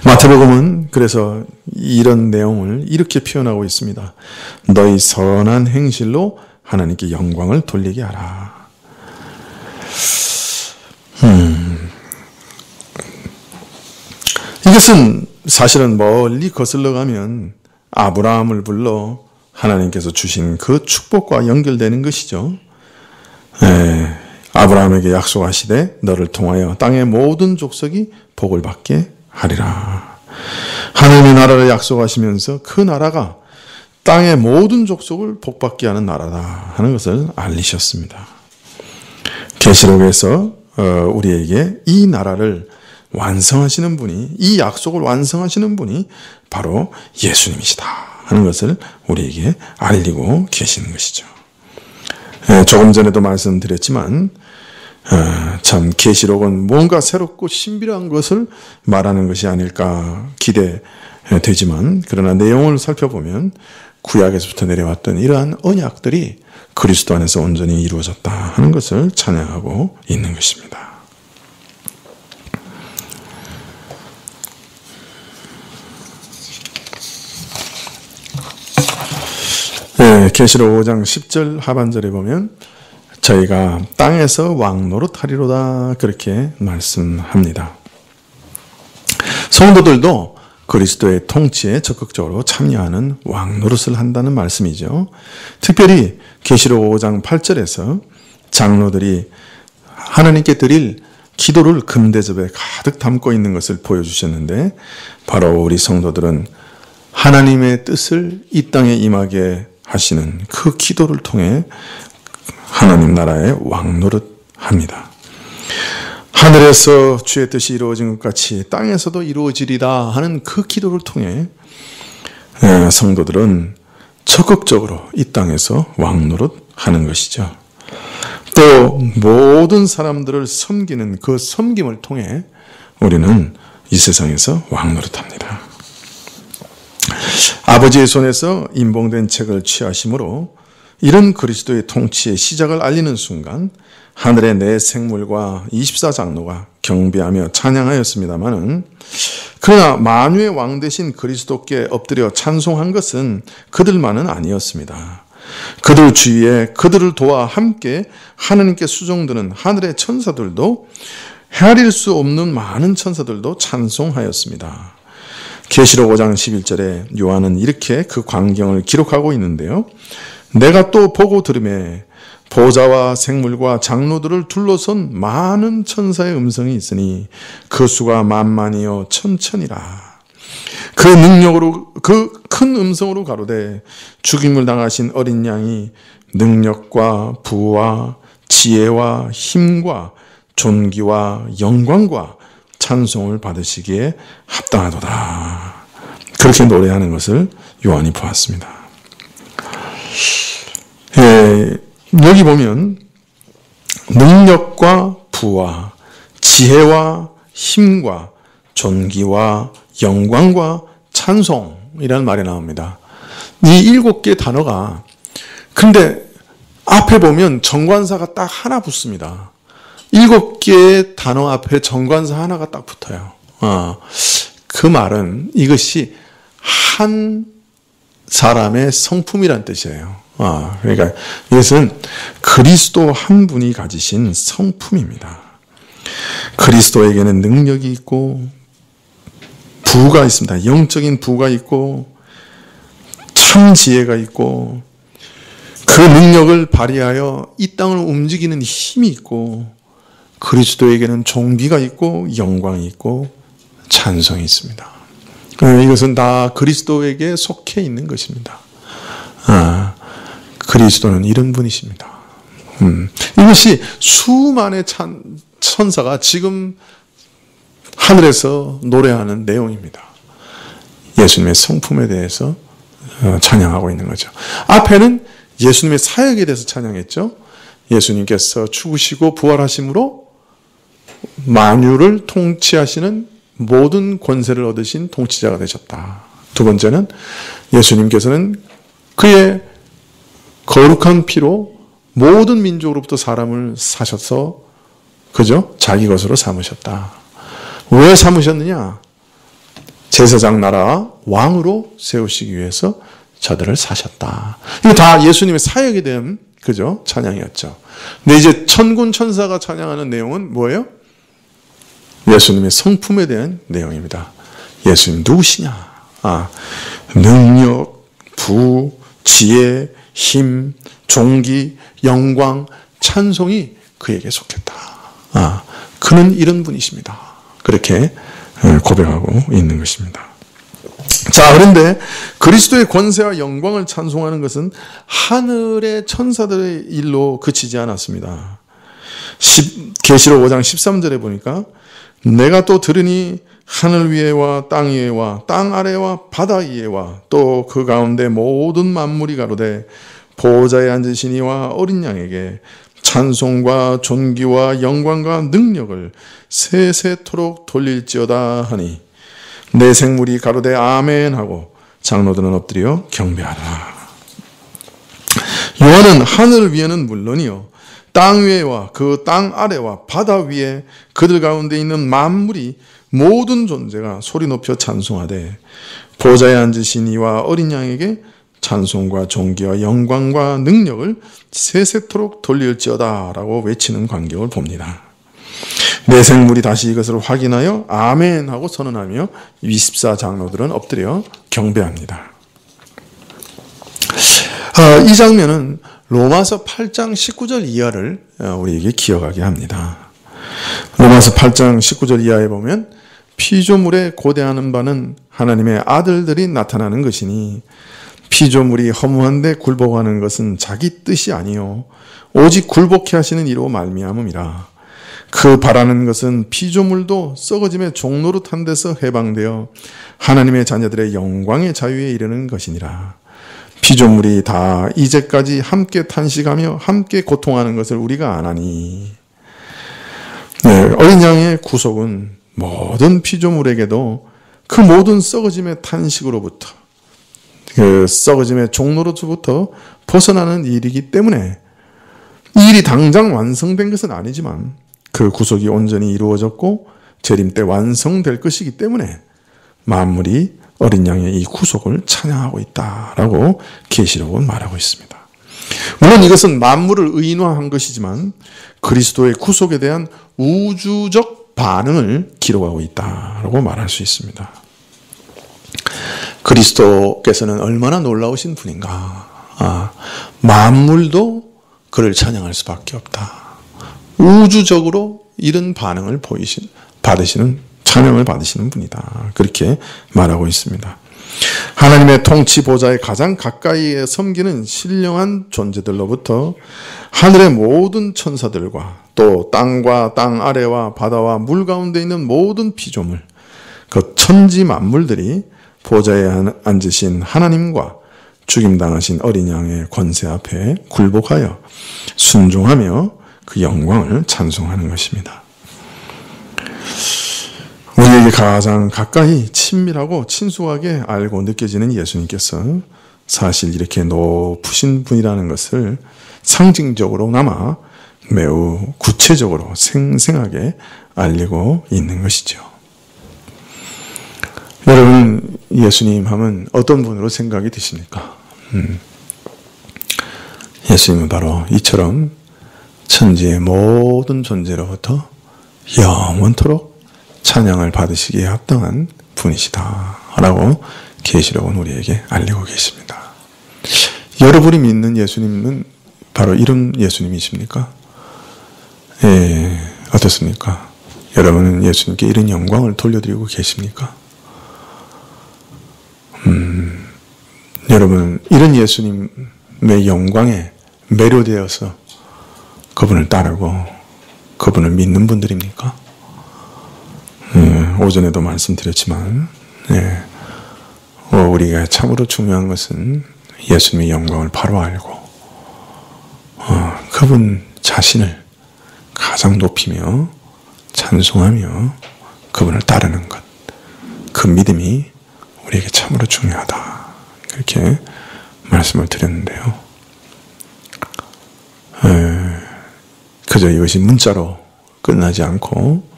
마태복음은 그래서 이런 내용을 이렇게 표현하고 있습니다. 너희 선한 행실로 하나님께 영광을 돌리게 하라. 이것은 사실은 멀리 거슬러 가면 아브라함을 불러 하나님께서 주신 그 축복과 연결되는 것이죠. 아브라함에게 약속하시되 너를 통하여 땅의 모든 족속이 복을 받게 하리라. 하나님의 나라를 약속하시면서 그 나라가 땅의 모든 족속을 복받게 하는 나라다 하는 것을 알리셨습니다. 계시록에서 우리에게 이 나라를 완성하시는 분이, 이 약속을 완성하시는 분이 바로 예수님이시다 하는 것을 우리에게 알리고 계시는 것이죠. 조금 전에도 말씀드렸지만 참 계시록은 뭔가 새롭고 신비한 것을 말하는 것이 아닐까 기대되지만, 그러나 내용을 살펴보면 구약에서부터 내려왔던 이러한 언약들이 그리스도 안에서 온전히 이루어졌다 하는 것을 찬양하고 있는 것입니다. 계시록 5장 10절 하반절에 보면 저희가 땅에서 왕노릇하리로다 그렇게 말씀합니다. 성도들도 그리스도의 통치에 적극적으로 참여하는 왕노릇을 한다는 말씀이죠. 특별히 계시록 5장 8절에서 장로들이 하나님께 드릴 기도를 금대접에 가득 담고 있는 것을 보여주셨는데, 바로 우리 성도들은 하나님의 뜻을 이 땅에 임하게 하시는 그 기도를 통해 하나님 나라의 왕노릇합니다. 하늘에서 주의 뜻이 이루어진 것 같이 땅에서도 이루어지리라 하는 그 기도를 통해 성도들은 적극적으로 이 땅에서 왕노릇하는 것이죠. 또 모든 사람들을 섬기는 그 섬김을 통해 우리는 이 세상에서 왕노릇합니다. 아버지의 손에서 인봉된 책을 취하심으로 이런 그리스도의 통치의 시작을 알리는 순간 하늘의 네 생물과 24장로가 경배하며 찬양하였습니다마는, 그러나 만유의 왕 되신 그리스도께 엎드려 찬송한 것은 그들만은 아니었습니다. 그들 주위에 그들을 도와 함께 하나님께 수종드는 하늘의 천사들도, 헤아릴 수 없는 많은 천사들도 찬송하였습니다. 계시록 5장 11절에 요한은 이렇게 그 광경을 기록하고 있는데요. 내가 또 보고 들으매 보좌와 생물과 장로들을 둘러선 많은 천사의 음성이 있으니 그 수가 만만이요 천천이라. 그 능력으로, 그 큰 음성으로 가로되 죽임을 당하신 어린 양이 능력과 부와 지혜와 힘과 존귀와 영광과 찬송을 받으시기에 합당하도다. 그렇게 노래하는 것을 요한이 보았습니다. 여기 보면 능력과 부와 지혜와 힘과 존귀와 영광과 찬송이라는 말이 나옵니다. 이 7개의 단어가, 근데 앞에 보면 정관사가 딱 하나 붙습니다. 7개의 단어 앞에 정관사 하나가 딱 붙어요. 그 말은 이것이 한 사람의 성품이란 뜻이에요. 그러니까 이것은 그리스도 한 분이 가지신 성품입니다. 그리스도에게는 능력이 있고 부가 있습니다. 영적인 부가 있고 참 지혜가 있고 그 능력을 발휘하여 이 땅을 움직이는 힘이 있고, 그리스도에게는 존귀가 있고 영광이 있고 찬송이 있습니다. 이것은 다 그리스도에게 속해 있는 것입니다. 그리스도는 이런 분이십니다. 이것이 수만의 천사가 지금 하늘에서 노래하는 내용입니다. 예수님의 성품에 대해서 찬양하고 있는 거죠. 앞에는 예수님의 사역에 대해서 찬양했죠. 예수님께서 죽으시고 부활하심으로 만유를 통치하시는 모든 권세를 얻으신 통치자가 되셨다. 두 번째는 예수님께서는 그의 거룩한 피로 모든 민족으로부터 사람을 사셔서 그죠? 자기 것으로 삼으셨다. 왜 삼으셨느냐? 제사장 나라 왕으로 세우시기 위해서 저들을 사셨다. 이거 다 예수님의 사역에 대한 그죠? 찬양이었죠. 근데 이제 천군 천사가 찬양하는 내용은 뭐예요? 예수님의 성품에 대한 내용입니다. 예수님 누구시냐? 능력, 부, 지혜, 힘, 존귀, 영광, 찬송이 그에게 속했다. 그는 이런 분이십니다. 그렇게 고백하고 있는 것입니다. 자, 그런데 그리스도의 권세와 영광을 찬송하는 것은 하늘의 천사들의 일로 그치지 않았습니다. 계시록 5장 13절에 보니까 내가 또 들으니 하늘 위에와 땅 위에와 땅 아래와 바다 위에와 또 그 가운데 모든 만물이 가로되 보호자에 앉으신 이와 어린 양에게 찬송과 존귀와 영광과 능력을 세세토록 돌릴지어다 하니 내 생물이 가로되 아멘 하고 장로들은 엎드려 경배하라. 요한은 하늘 위에는 물론이요 땅 위에와 그 땅 아래와 바다 위에 그들 가운데 있는 만물이 모든 존재가 소리 높여 찬송하되 보좌에 앉으신 이와 어린 양에게 찬송과 존귀와 영광과 능력을 세세토록 돌릴지어다 라고 외치는 광경을 봅니다. 내 생물이 다시 이것을 확인하여 아멘 하고 선언하며 24 장로들은 엎드려 경배합니다. 이 장면은 로마서 8장 19절 이하를 우리에게 기억하게 합니다. 로마서 8장 19절 이하에 보면 피조물에 고대하는 바는 하나님의 아들들이 나타나는 것이니 피조물이 허무한데 굴복하는 것은 자기 뜻이 아니요 오직 굴복해 하시는 이로 말미암음이라. 그 바라는 것은 피조물도 썩어짐의 종노릇한 데서 해방되어 하나님의 자녀들의 영광의 자유에 이르는 것이니라. 피조물이 다 이제까지 함께 탄식하며 함께 고통하는 것을 우리가 아나니. 어린 양의 구속은 모든 피조물에게도 그 모든 썩어짐의 탄식으로부터 그 썩어짐의 종로로부터 벗어나는 일이기 때문에 이 일이 당장 완성된 것은 아니지만 그 구속이 온전히 이루어졌고 재림 때 완성될 것이기 때문에 만물이 어린 양의 이 구속을 찬양하고 있다라고 계시록은 말하고 있습니다. 물론 이것은 만물을 의인화한 것이지만 그리스도의 구속에 대한 우주적 반응을 기록하고 있다라고 말할 수 있습니다. 그리스도께서는 얼마나 놀라우신 분인가. 만물도 그를 찬양할 수밖에 없다. 우주적으로 이런 반응을 받으시는 찬양을 받으시는 분이다. 그렇게 말하고 있습니다. 하나님의 통치 보좌에 가장 가까이에 섬기는 신령한 존재들로부터 하늘의 모든 천사들과 또 땅과 땅 아래와 바다와 물 가운데 있는 모든 피조물, 그 천지 만물들이 보좌에 앉으신 하나님과 죽임당하신 어린 양의 권세 앞에 굴복하여 순종하며 그 영광을 찬송하는 것입니다. 우리에게 가장 가까이 친밀하고 친숙하게 알고 느껴지는 예수님께서 사실 이렇게 높으신 분이라는 것을 상징적으로나마 매우 구체적으로 생생하게 알리고 있는 것이죠. 여러분, 예수님 하면 어떤 분으로 생각이 드십니까? 예수님은 바로 이처럼 천지의 모든 존재로부터 영원토록 찬양을 받으시기에 합당한 분이시다라고 계시록은 우리에게 알리고 계십니다. 여러분이 믿는 예수님은 바로 이런 예수님이십니까? 예, 어떻습니까? 여러분은 예수님께 이런 영광을 돌려드리고 계십니까? 여러분, 이런 예수님의 영광에 매료되어서 그분을 따르고 그분을 믿는 분들입니까? 오전에도 말씀드렸지만 우리가 참으로 중요한 것은 예수님의 영광을 바로 알고 그분 자신을 가장 높이며 찬송하며 그분을 따르는 것, 그 믿음이 우리에게 참으로 중요하다. 그렇게 말씀을 드렸는데요. 그저 이것이 문자로 끝나지 않고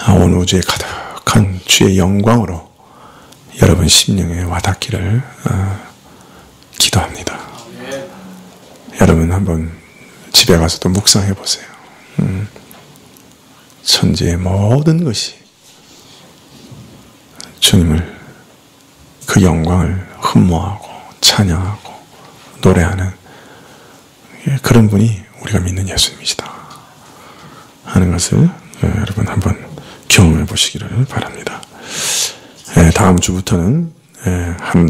온 우주에 가득한 주의 영광으로 여러분 심령에 와닿기를 기도합니다. 여러분 한번 집에 가서도 묵상해 보세요. 천지의 모든 것이 주님을, 그 영광을 흠모하고 찬양하고 노래하는 그런 분이 우리가 믿는 예수님이시다 하는 것을 여러분 한번 경험해 보시기를 바랍니다. 다음 주부터는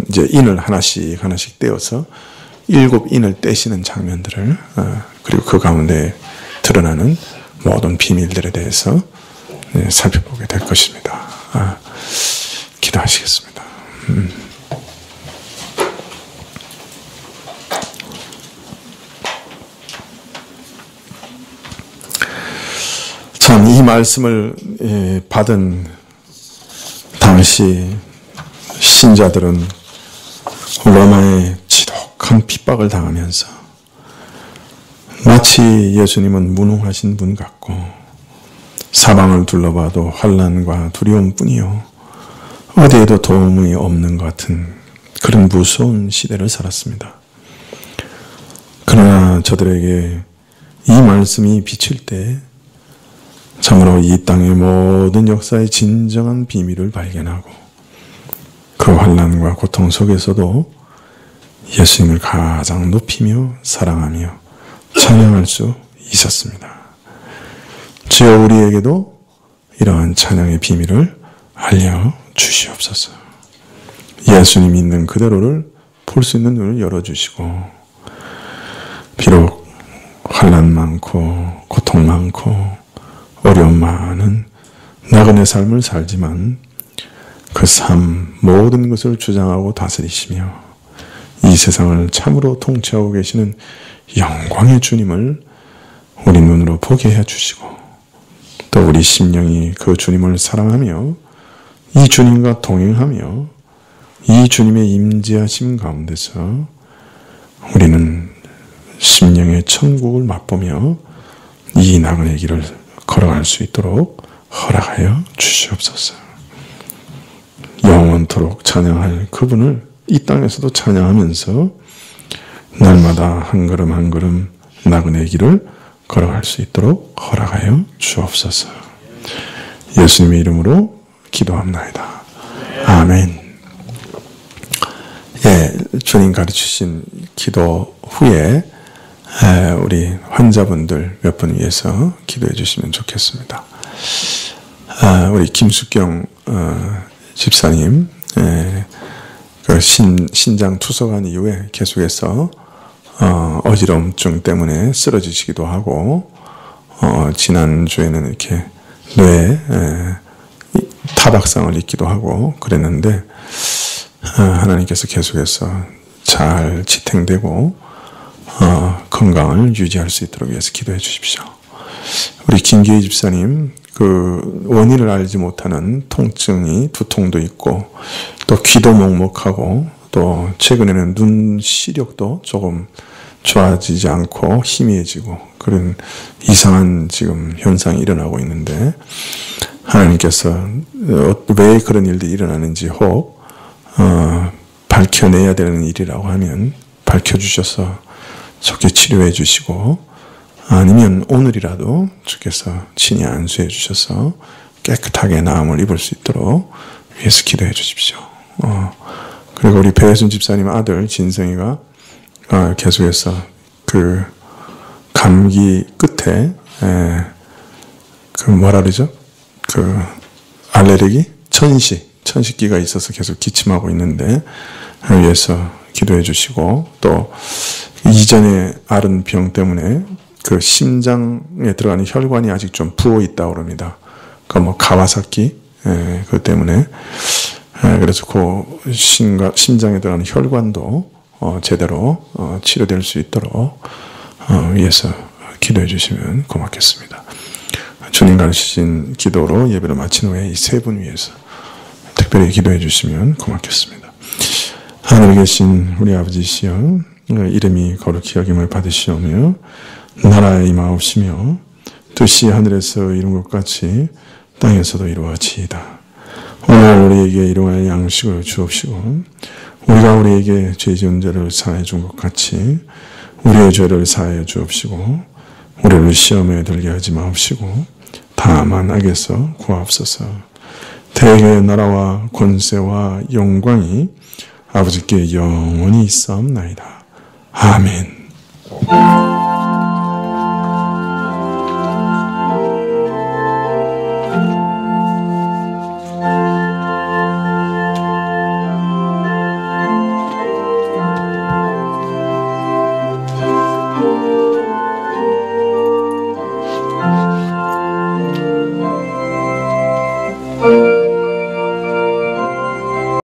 이제 인을 하나씩 떼어서 7인을 떼시는 장면들을 그리고 그 가운데 드러나는 모든 비밀들에 대해서 살펴보게 될 것입니다. 기도하시겠습니다. 참 이 말씀을 받은 당시 신자들은 로마의 지독한 핍박을 당하면서 마치 예수님은 무능하신 분 같고 사방을 둘러봐도 환난과 두려움뿐이요 어디에도 도움이 없는 것 같은 그런 무서운 시대를 살았습니다. 그러나 저들에게 이 말씀이 비칠 때 참으로 이 땅의 모든 역사의 진정한 비밀을 발견하고 그 환난과 고통 속에서도 예수님을 가장 높이며 사랑하며 찬양할 수 있었습니다. 주여 우리에게도 이러한 찬양의 비밀을 알려주시옵소서. 예수님 있는 그대로를 볼 수 있는 눈을 열어주시고 비록 환난 많고 고통 많고 어려움 많은 나그네 삶을 살지만 그 삶 모든 것을 주장하고 다스리시며 이 세상을 참으로 통치하고 계시는 영광의 주님을 우리 눈으로 보게 해주시고 또 우리 심령이 그 주님을 사랑하며 이 주님과 동행하며 이 주님의 임재하심 가운데서 우리는 심령의 천국을 맛보며 이 나그네 길을 걸어갈 수 있도록 허락하여 주시옵소서. 영원토록 찬양할 그분을 이 땅에서도 찬양하면서 날마다 한 걸음 한 걸음 나그네 길을 걸어갈 수 있도록 허락하여 주옵소서. 예수님의 이름으로 기도합나이다. 아멘. 주님 가르치신 기도 후에 우리 환자분들 몇 분 위해서 기도해 주시면 좋겠습니다. 우리 김숙경 집사님 그 신장 투석한 이후에 계속해서 어지럼증 때문에 쓰러지시기도 하고 지난주에는 이렇게 뇌에 타박상을 입기도 하고 그랬는데 하나님께서 계속해서 잘 지탱되고 건강을 유지할 수 있도록 위해서 기도해 주십시오. 우리 김기희 집사님 그 원인을 알지 못하는 통증이 두통도 있고 또 귀도 먹먹하고 또 최근에는 눈 시력도 조금 좋아지지 않고 희미해지고 그런 이상한 지금 현상이 일어나고 있는데 하나님께서 왜 그런 일들이 일어나는지 혹 밝혀내야 되는 일이라고 하면 밝혀주셔서 좋게 치료해 주시고 아니면 오늘이라도 주께서 친히 안수해 주셔서 깨끗하게 나음을 입을 수 있도록 위해서 기도해 주십시오. 그리고 우리 배혜순 집사님 아들 진성이가 계속해서 그 감기 끝에 그 뭐라 그러죠? 그 알레르기? 천식기가 있어서 계속 기침하고 있는데 위해서 기도해 주시고 또 이전에 앓은 병 때문에 그 심장에 들어가는 혈관이 아직 좀 부어 있다고 그럽니다. 그 뭐 가와사키 그 때문에 그래서 그 심장에 들어가는 혈관도 제대로 치료될 수 있도록 위해서 기도해 주시면 고맙겠습니다. 주님 가르치신 기도로 예배를 마친 후에 이 세 분 위해서 특별히 기도해 주시면 고맙겠습니다. 하늘에 계신 우리 아버지시여, 이름이 거룩히 여김을 받으시오며 나라의 임하옵시며 뜻이 하늘에서 이룬 것 같이 땅에서도 이루어지이다. 오늘 우리에게 일용할 양식을 주옵시고 우리가 우리에게 죄 지은 자를 사하여 준 것 같이 우리의 죄를 사하여 주옵시고 우리를 시험에 들게 하지 마옵시고 다만 악에서 구하옵소서. 대개 나라와 권세와 영광이 아버지께 영원히 있사옵나이다. 아멘.